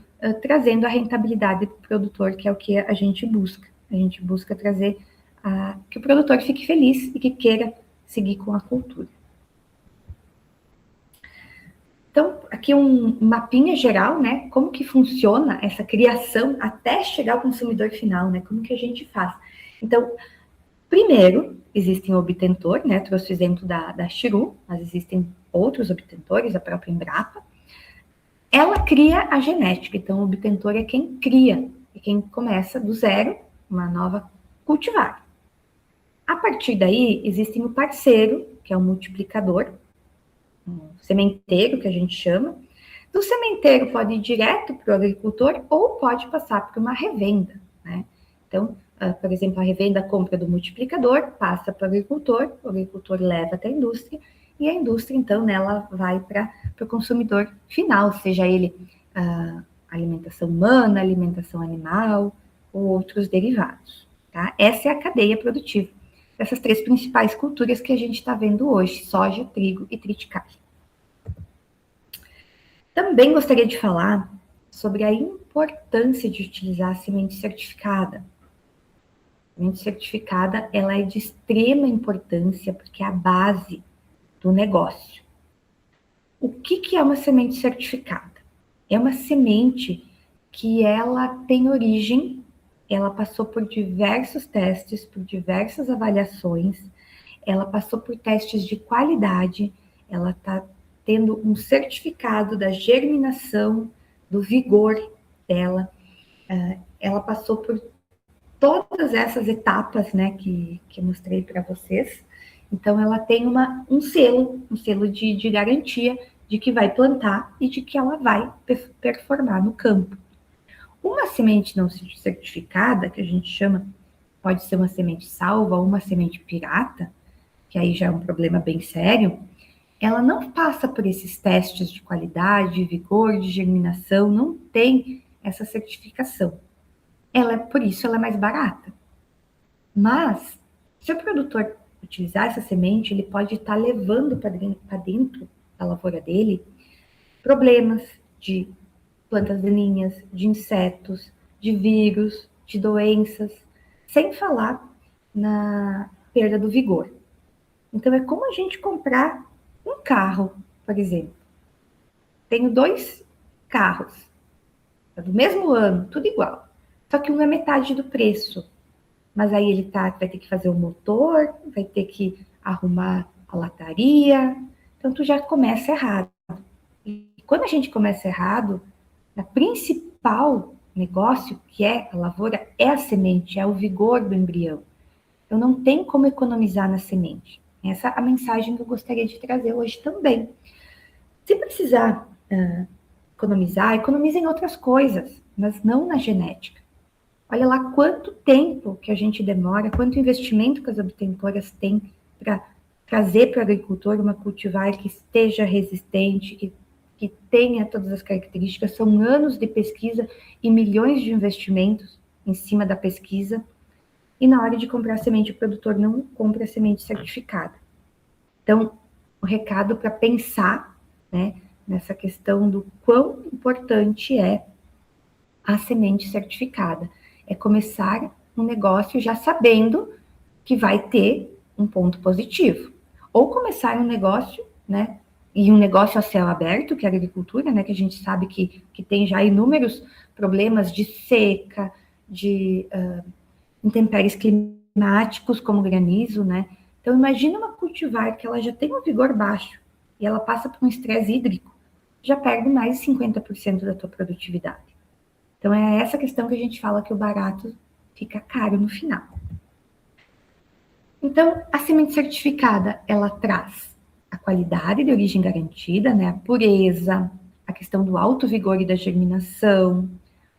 trazendo a rentabilidade para o produtor, que é o que a gente busca. A gente busca trazer que o produtor fique feliz e que queira seguir com a cultura. Então, aqui um mapinha geral, né? Como que funciona essa criação até chegar ao consumidor final, né? Como que a gente faz? Então, primeiro, existe um obtentor, né? Trouxe o exemplo da Chiru, mas existem outros obtentores, a própria Embrapa. Ela cria a genética, então o obtentor é quem cria, é quem começa do zero uma nova cultivar. A partir daí, existe o parceiro, que é o multiplicador, o sementeiro, que a gente chama. Do sementeiro pode ir direto para o agricultor ou pode passar por uma revenda, né? Então, por exemplo, a revenda compra do multiplicador, passa para o agricultor leva até a indústria, e a indústria, então, ela vai para o consumidor final, seja ele alimentação humana, alimentação animal ou outros derivados, tá? Essa é a cadeia produtiva dessas 3 principais culturas que a gente está vendo hoje, soja, trigo e triticale. Também gostaria de falar sobre a importância de utilizar a semente certificada. A semente certificada, ela é de extrema importância porque é a base do negócio. O que é uma semente certificada? É uma semente que ela tem origem, ela passou por diversos testes, por diversas avaliações, ela passou por testes de qualidade, ela está tendo um certificado da germinação, do vigor dela, ela passou por todas essas etapas, né, que eu mostrei para vocês. Então, ela tem um selo de garantia de que vai plantar e de que ela vai performar no campo. Uma semente não certificada, que a gente chama, pode ser uma semente salva ou uma semente pirata, que aí já é um problema bem sério, ela não passa por esses testes de qualidade, de vigor, de germinação, não tem essa certificação. Por isso ela é mais barata. Mas, se o produtor utilizar essa semente, ele pode estar levando para dentro da lavoura dele problemas de plantas daninhas, de insetos, de vírus, de doenças, sem falar na perda do vigor. Então, é como a gente comprar um carro, por exemplo. Tenho 2 carros, do mesmo ano, tudo igual. Só que um é metade do preço. Mas aí ele vai ter que fazer o motor, vai ter que arrumar a lataria. Então, tu já começa errado. E quando a gente começa errado, o principal negócio, que é a lavoura, é a semente, é o vigor do embrião. Então, não tem como economizar na semente. Essa é a mensagem que eu gostaria de trazer hoje também. Se precisar economizar, economize em outras coisas, mas não na genética. Olha lá quanto tempo que a gente demora, quanto investimento que as obtentoras têm para trazer para o agricultor uma cultivar que esteja resistente, que tenha todas as características. São anos de pesquisa e milhões de investimentos em cima da pesquisa. E na hora de comprar semente, o produtor não compra semente certificada. Então, o recado para pensar, né, nessa questão do quão importante é a semente certificada. É começar um negócio já sabendo que vai ter um ponto positivo. Ou começar um negócio, né, e um negócio a céu aberto, que é a agricultura, né, que a gente sabe que tem já inúmeros problemas de seca, de intempéries climáticos, como granizo, né? Então, imagina uma cultivar que ela já tem um vigor baixo e ela passa por um estresse hídrico, já perde mais de 50% da tua produtividade. Então, é essa questão que a gente fala que o barato fica caro no final. Então, a semente certificada, ela traz a qualidade de origem garantida, né? A pureza, a questão do alto vigor e da germinação,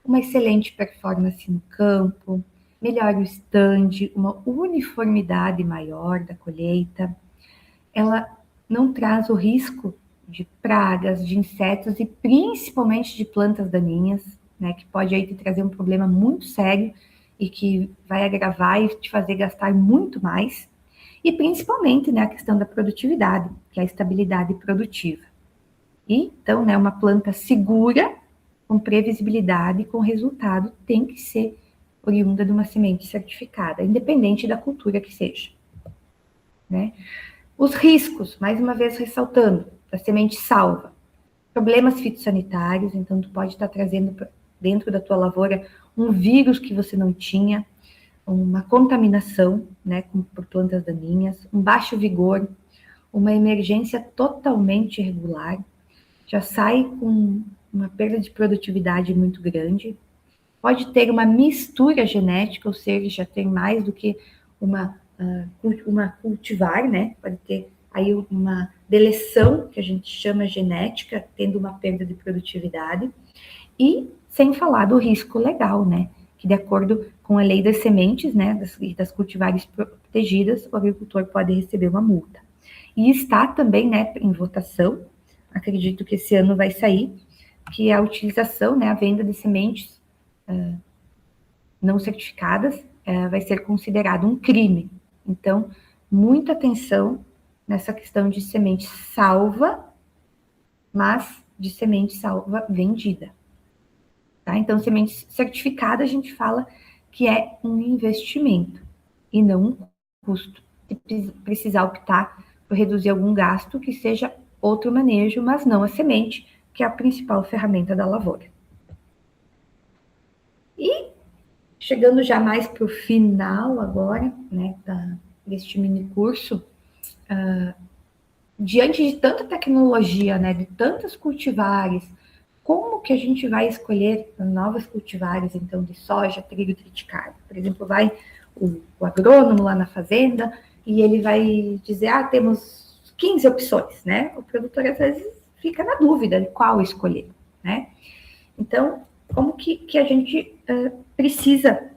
uma excelente performance no campo, melhora o stand, uma uniformidade maior da colheita. Ela não traz o risco de pragas, de insetos e principalmente de plantas daninhas, né, que pode aí te trazer um problema muito sério e que vai agravar e te fazer gastar muito mais. E principalmente, né, a questão da produtividade, que é a estabilidade produtiva. E, então, né, uma planta segura, com previsibilidade, com resultado, tem que ser oriunda de uma semente certificada, independente da cultura que seja. Né? Os riscos, mais uma vez ressaltando, da semente salva. Problemas fitossanitários, então tu pode estar trazendo dentro da tua lavoura um vírus que você não tinha, uma contaminação, né, por plantas daninhas, um baixo vigor, uma emergência totalmente irregular, já sai com uma perda de produtividade muito grande, pode ter uma mistura genética, ou seja, tem mais do que uma uma cultivar, né? Pode ter aí uma deleção, que a gente chama genética, tendo uma perda de produtividade, e sem falar do risco legal, né? Que de acordo com a lei das sementes, né, das cultivares protegidas, o agricultor pode receber uma multa. E está também, né, em votação, acredito que esse ano vai sair, que a utilização, né, a venda de sementes não certificadas vai ser considerado um crime. Então, muita atenção nessa questão de semente salva, mas de semente salva vendida. Tá? Então, semente certificada, a gente fala que é um investimento e não um custo. Se precisar optar por reduzir algum gasto, que seja outro manejo, mas não a semente, que é a principal ferramenta da lavoura. E chegando já mais para o final agora, né, deste mini curso, diante de tanta tecnologia, né, de tantas cultivares, como que a gente vai escolher novas cultivares, então, de soja, trigo e triticário? Por exemplo, vai o agrônomo lá na fazenda e ele vai dizer, temos 15 opções, né? O produtor, às vezes, fica na dúvida de qual escolher, né? Então, como que a gente precisa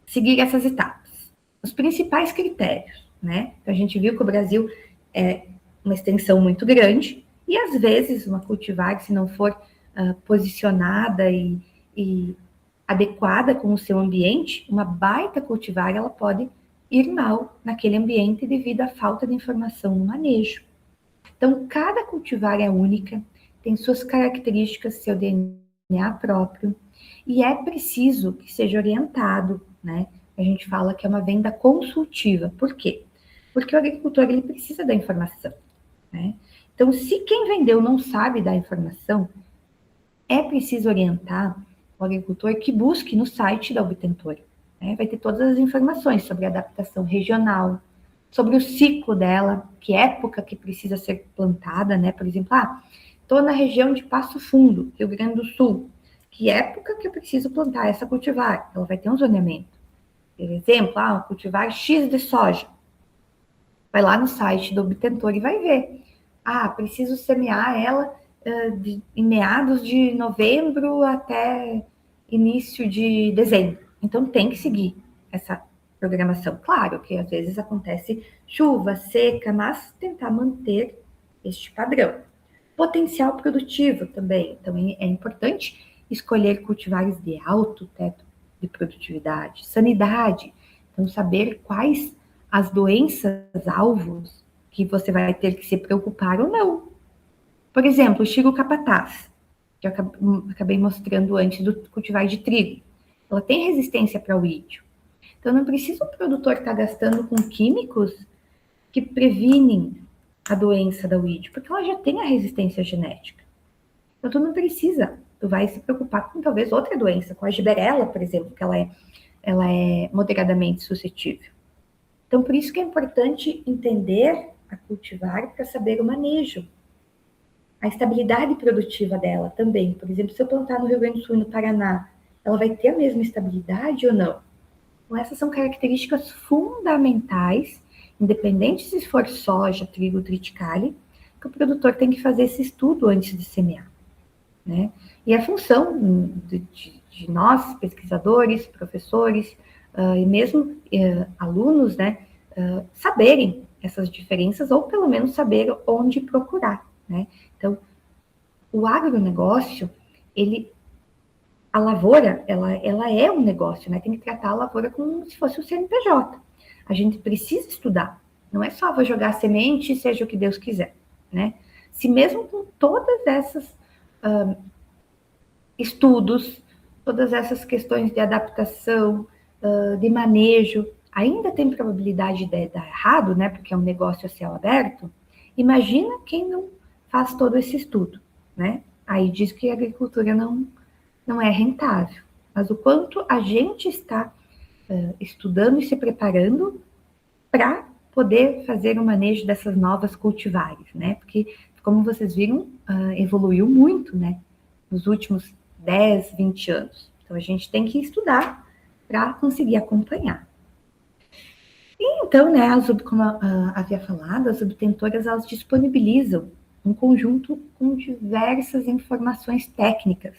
seguir essas etapas? Os principais critérios, né? A gente viu que o Brasil é uma extensão muito grande e, às vezes, uma cultivar, se não for posicionada e adequada com o seu ambiente, uma baita cultivar, ela pode ir mal naquele ambiente devido à falta de informação no manejo. Então, cada cultivar é única, tem suas características, seu DNA próprio, e é preciso que seja orientado, né? A gente fala que é uma venda consultiva. Por quê? Porque o agricultor, ele precisa da informação, né? Então, se quem vendeu não sabe da informação, é preciso orientar o agricultor que busque no site da obtentora, né? Vai ter todas as informações sobre a adaptação regional, sobre o ciclo dela, que época que precisa ser plantada, né? Por exemplo, estou na região de Passo Fundo, Rio Grande do Sul. Que época que eu preciso plantar essa cultivar? Ela vai ter um zoneamento. Por exemplo, cultivar X de soja. Vai lá no site do obtentor e vai ver. Preciso semear ela em meados de novembro até início de dezembro. Então, tem que seguir essa programação. Claro que às vezes acontece chuva, seca, mas tentar manter este padrão. Potencial produtivo também. Então, é importante escolher cultivares de alto teto de produtividade. Sanidade. Então, saber quais as doenças-alvos que você vai ter que se preocupar ou não. Por exemplo, o Chico Capataz, que eu acabei mostrando antes do cultivar de trigo. Ela tem resistência para o ídio. Então, não precisa o produtor estar gastando com químicos que previnem a doença da ídio, porque ela já tem a resistência genética. Então, tu não precisa. Tu vai se preocupar com talvez outra doença, com a giberela, por exemplo, que ela é moderadamente suscetível. Então, por isso que é importante entender a cultivar para saber o manejo. A estabilidade produtiva dela também. Por exemplo, se eu plantar no Rio Grande do Sul e no Paraná, ela vai ter a mesma estabilidade ou não? Então, essas são características fundamentais, independente se for soja, trigo, triticale, que o produtor tem que fazer esse estudo antes de semear, né? E a função de nós, pesquisadores, professores, e mesmo alunos, né, saberem essas diferenças, ou pelo menos saber onde procurar, né? Então, o agronegócio, a lavoura, ela é um negócio, né? Tem que tratar a lavoura como se fosse o CNPJ. A gente precisa estudar. Não é só vou jogar semente, seja o que Deus quiser, né? Se mesmo com todas essas estudos, todas essas questões de adaptação, de manejo, ainda tem probabilidade de dar errado, né? Porque é um negócio a céu aberto. Imagina quem não faz todo esse estudo, né? Aí diz que a agricultura não é rentável. Mas o quanto a gente está estudando e se preparando para poder fazer o manejo dessas novas cultivares, né? Porque, como vocês viram, evoluiu muito, né? Nos últimos 10, 20 anos. Então, a gente tem que estudar para conseguir acompanhar. Então, né, como havia falado, as obtentoras, elas disponibilizam um conjunto com diversas informações técnicas,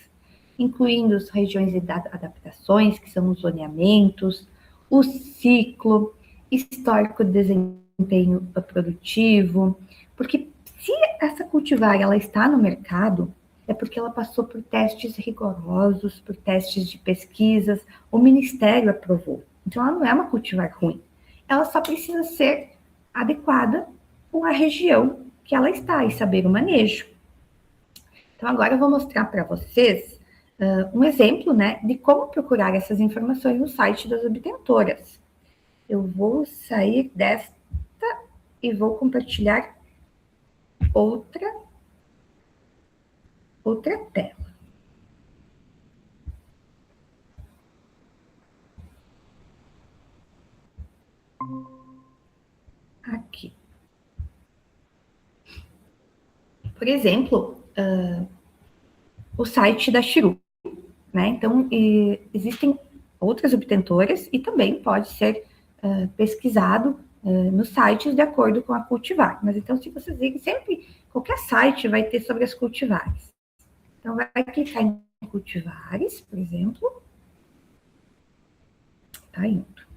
incluindo as regiões de adaptações, que são os zoneamentos, o ciclo, histórico de desempenho produtivo, porque se essa cultivar ela está no mercado, é porque ela passou por testes rigorosos, por testes de pesquisas, o Ministério aprovou. Então, ela não é uma cultivar ruim. Ela só precisa ser adequada com a região que ela está e saber o manejo. Então, agora eu vou mostrar para vocês um exemplo, né, de como procurar essas informações no site das obtentoras. Eu vou sair desta e vou compartilhar outra tela. Aqui. Por exemplo, o site da Chiru, né? Então, existem outras obtentoras e também pode ser pesquisado nos sites de acordo com a cultivar. Mas então, se vocês virem, sempre, qualquer site vai ter sobre as cultivares. Então, vai clicar em cultivares, por exemplo. Tá indo.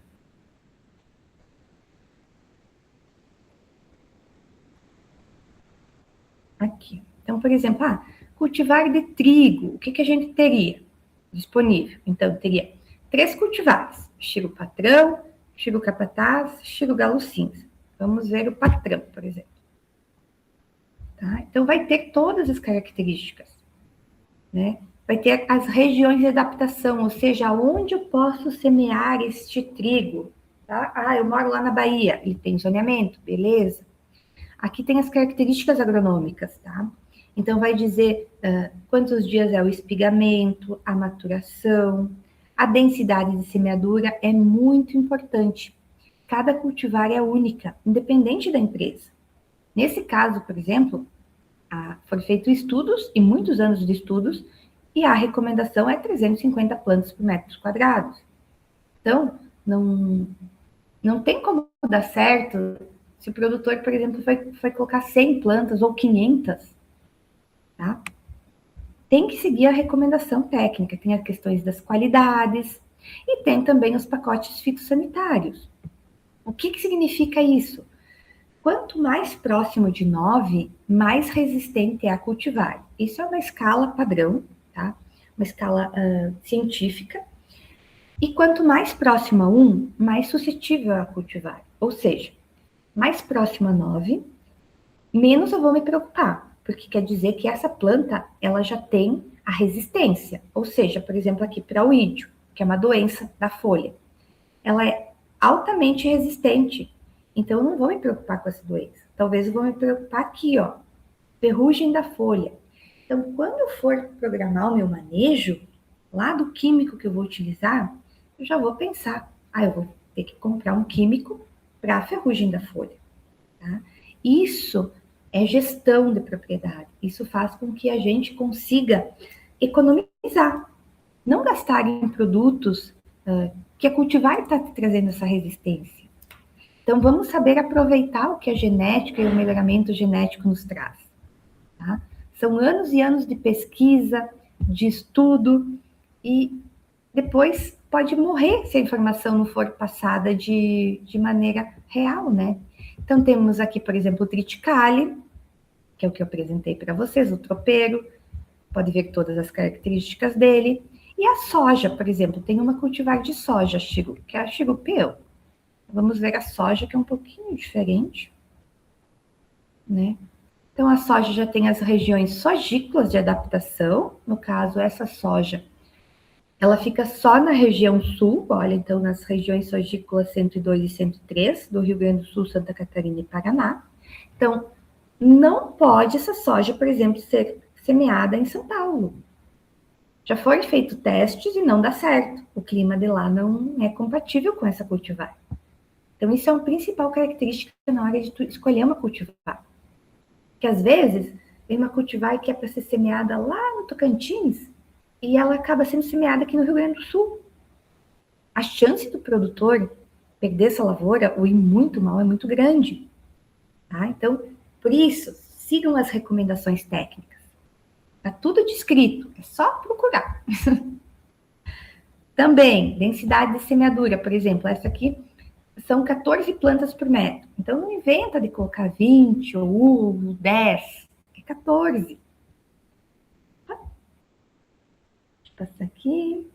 Aqui. Então, por exemplo, cultivar de trigo, o que a gente teria disponível? Então, teria 3 cultivares: Chiru Patrão, Chiru Capataz, Chiru Galo Cinza. Vamos ver o patrão, por exemplo. Tá? Então, vai ter todas as características, né? Vai ter as regiões de adaptação, ou seja, onde eu posso semear este trigo. Tá? Eu moro lá na Bahia, ele tem zoneamento, beleza. Aqui tem as características agronômicas, tá? Então, vai dizer quantos dias é o espigamento, a maturação, a densidade de semeadura é muito importante. Cada cultivar é única, independente da empresa. Nesse caso, por exemplo, foram feitos estudos, e muitos anos de estudos, e a recomendação é 350 plantas por metro quadrado. Então, não tem como dar certo se o produtor, por exemplo, vai colocar 100 plantas ou 500, tá? Tem que seguir a recomendação técnica, tem as questões das qualidades e tem também os pacotes fitossanitários. O que significa isso? Quanto mais próximo de 9, mais resistente é a cultivar. Isso é uma escala padrão, tá? Uma escala científica. E quanto mais próximo a 1, mais suscetível a cultivar. Ou seja, mais próximo a 9, menos eu vou me preocupar, porque quer dizer que essa planta, ela já tem a resistência. Ou seja, por exemplo, aqui para o ídio, que é uma doença da folha. Ela é altamente resistente, então eu não vou me preocupar com essa doença. Talvez eu vou me preocupar aqui, ó, ferrugem da folha. Então, quando eu for programar o meu manejo, lá do químico que eu vou utilizar, eu já vou pensar, eu vou ter que comprar um químico para a ferrugem da folha. Tá? Isso é gestão de propriedade. Isso faz com que a gente consiga economizar, não gastar em produtos que a cultivar está trazendo essa resistência. Então, vamos saber aproveitar o que a genética e o melhoramento genético nos traz. Tá? São anos e anos de pesquisa, de estudo, e depois pode morrer se a informação não for passada de maneira real, né? Então, temos aqui, por exemplo, o triticale, que é o que eu apresentei para vocês, o tropeiro, pode ver todas as características dele. E a soja, por exemplo, tem uma cultivar de soja, que é a chirupeu. Vamos ver a soja, que é um pouquinho diferente, né? Então, a soja já tem as regiões sogícolas de adaptação. No caso, essa soja, ela fica só na região sul, olha, então, nas regiões sogícolas 102 e 103, do Rio Grande do Sul, Santa Catarina e Paraná. Então, não pode essa soja, por exemplo, ser semeada em São Paulo. Já foram feitos testes e não dá certo. O clima de lá não é compatível com essa cultivar. Então, isso é uma principal característica na hora de tu escolher uma cultivar. Que às vezes, vem uma cultivar que é para ser semeada lá no Tocantins e ela acaba sendo semeada aqui no Rio Grande do Sul. A chance do produtor perder essa lavoura ou ir muito mal é muito grande. Tá? Então, por isso, sigam as recomendações técnicas. Está tudo descrito, é só procurar. Também, densidade de semeadura, por exemplo, essa aqui são 14 plantas por metro. Então, não inventa de colocar 20 ou 10, é 14. Deixa eu passar aqui.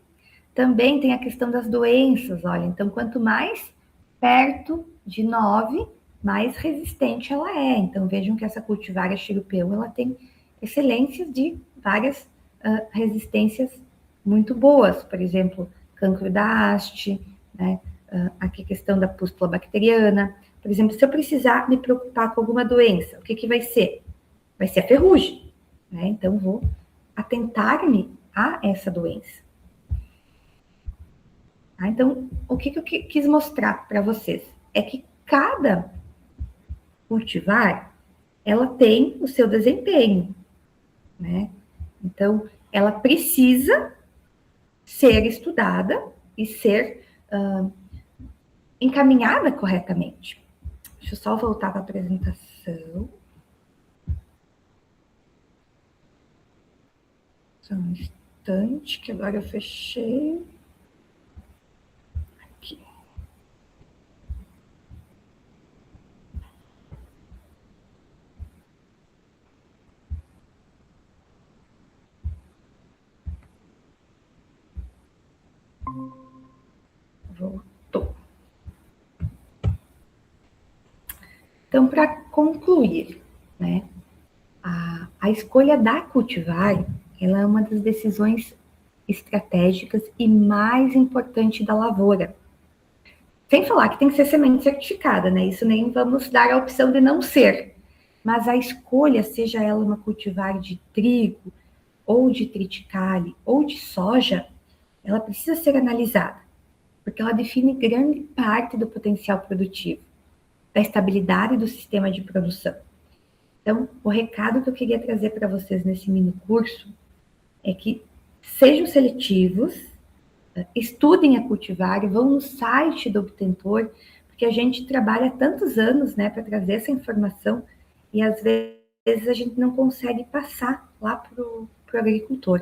Também tem a questão das doenças, olha. Então, quanto mais perto de 9, mais resistente ela é. Então, vejam que essa cultivar, a Xirupeum, ela tem excelências de várias resistências muito boas. Por exemplo, cancro da haste, né? Aqui a questão da pústula bacteriana. Por exemplo, se eu precisar me preocupar com alguma doença, o que vai ser? Vai ser a ferrugem, né? Então, vou atentar-me a essa doença. Tá? Então, o que eu quis mostrar para vocês é que cada cultivar, ela tem o seu desempenho, né? Então, ela precisa ser estudada e ser encaminhada corretamente. Deixa eu só voltar para a apresentação. Só um instante, que agora eu fechei. Aqui. Voltou. Então, para concluir, né, a escolha da cultivar, ela é uma das decisões estratégicas e mais importante da lavoura. Sem falar que tem que ser semente certificada, né? Isso nem vamos dar a opção de não ser. Mas a escolha, seja ela uma cultivar de trigo, ou de triticale, ou de soja, ela precisa ser analisada, porque ela define grande parte do potencial produtivo, da estabilidade do sistema de produção. Então, o recado que eu queria trazer para vocês nesse mini curso é que sejam seletivos, estudem a cultivar, vão no site do obtentor, porque a gente trabalha há tantos anos, né, para trazer essa informação e às vezes a gente não consegue passar lá para o agricultor.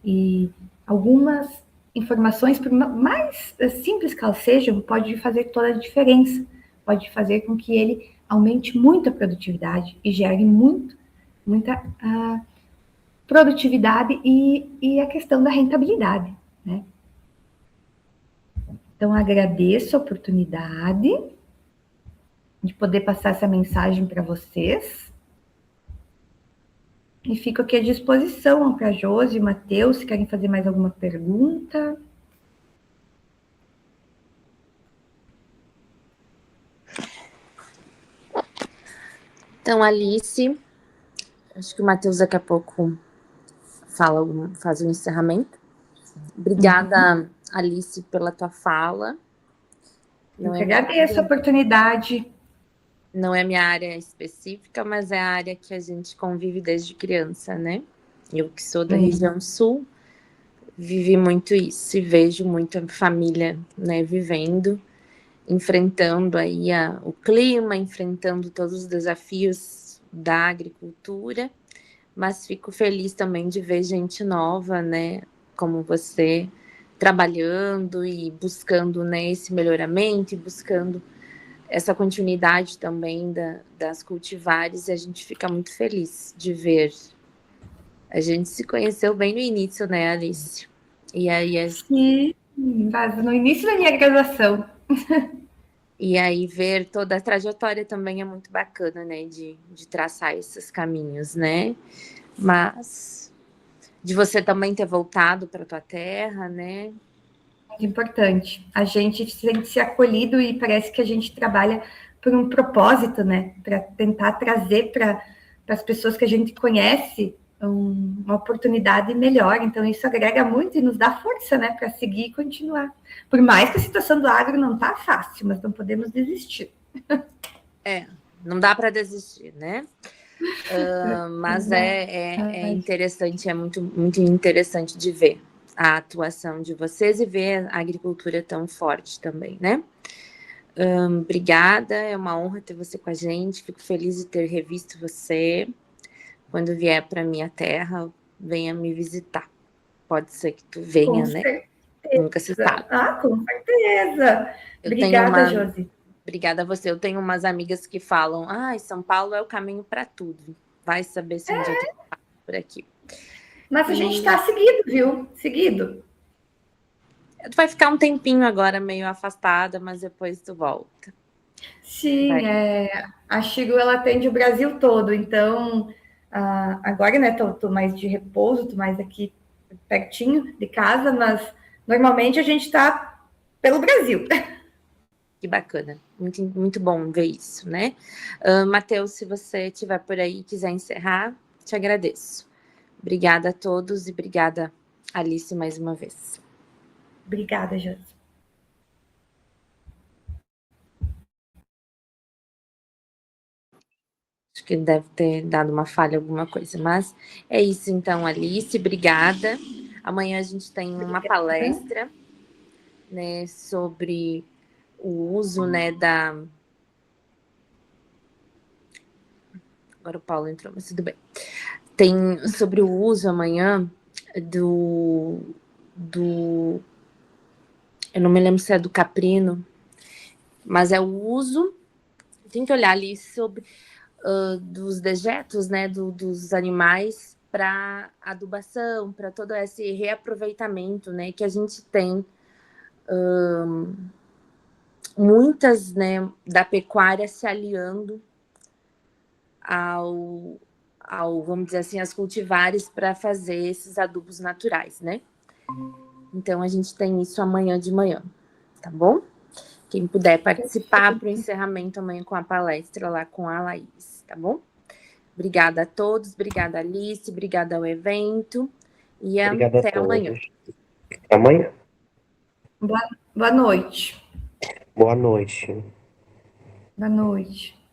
E algumas informações, por mais simples que elas sejam, pode fazer toda a diferença, pode fazer com que ele aumente muito a produtividade e gere muita produtividade e a questão da rentabilidade, né? Então, agradeço a oportunidade de poder passar essa mensagem para vocês. E fico aqui à disposição para a Josi e o Matheus, se querem fazer mais alguma pergunta. Então, Alice, acho que o Matheus daqui a pouco faz um encerramento. Obrigada, Alice, pela tua fala. Eu que agradeço a oportunidade. Não é minha área específica, mas é a área que a gente convive desde criança, né? Eu que sou da região sul, vivi muito isso e vejo muita família, né, vivendo, enfrentando aí o clima, enfrentando todos os desafios da agricultura, mas fico feliz também de ver gente nova, né, como você, trabalhando e buscando, né, esse melhoramento e buscando essa continuidade também das cultivares, e a gente fica muito feliz de ver. A gente se conheceu bem no início, né, Alice? E aí Sim, mas no início da minha graduação. E aí ver toda a trajetória também é muito bacana, né, de traçar esses caminhos, né? Mas de você também ter voltado para tua terra, né? Muito importante. A gente sente se acolhido e parece que a gente trabalha por um propósito, né? Para tentar trazer para as pessoas que a gente conhece uma oportunidade melhor. Então, isso agrega muito e nos dá força, né? Para seguir e continuar. Por mais que a situação do agro não está fácil, mas não podemos desistir. Não dá para desistir, né? Mas é interessante, é muito, muito interessante de ver a atuação de vocês e ver a agricultura tão forte também, né? Obrigada, é uma honra ter você com a gente. Fico feliz de ter revisto você. Quando vier para minha terra, venha me visitar. Pode ser que tu venha, Com né? certeza. Nunca se sabe. Ah, com certeza. Obrigada a você. Eu tenho umas amigas que falam: São Paulo é o caminho para tudo. Vai saber se um dia tu passa por aqui. Mas a gente está seguido, viu? Seguido. Tu vai ficar um tempinho agora meio afastada, mas depois tu volta. Sim, a Chigo ela atende o Brasil todo, então agora, né, tô mais de repouso, tô mais aqui pertinho de casa, mas normalmente a gente está pelo Brasil. Que bacana, muito, muito bom ver isso, né? Matheus, se você estiver por aí e quiser encerrar, te agradeço. Obrigada a todos e obrigada, Alice, mais uma vez. Obrigada, Josi. Acho que deve ter dado uma falha, alguma coisa. Mas é isso, então, Alice. Obrigada. Amanhã a gente tem uma palestra, né, sobre o uso, né, da... Agora o Paulo entrou, mas tudo bem. Tem sobre o uso amanhã do... Eu não me lembro se é do caprino, mas é o uso... Tem que olhar ali sobre... dos dejetos, né, dos animais para adubação, para todo esse reaproveitamento, né, que a gente tem muitas, né, da pecuária se aliando ao vamos dizer assim, às cultivares para fazer esses adubos naturais, né? Então a gente tem isso amanhã de manhã, tá bom? Quem puder participar para o encerramento amanhã com a palestra lá com a Laís, tá bom? Obrigada a todos, obrigada Alice, obrigada ao evento e até amanhã. Até amanhã. Boa noite. Boa noite. Boa noite.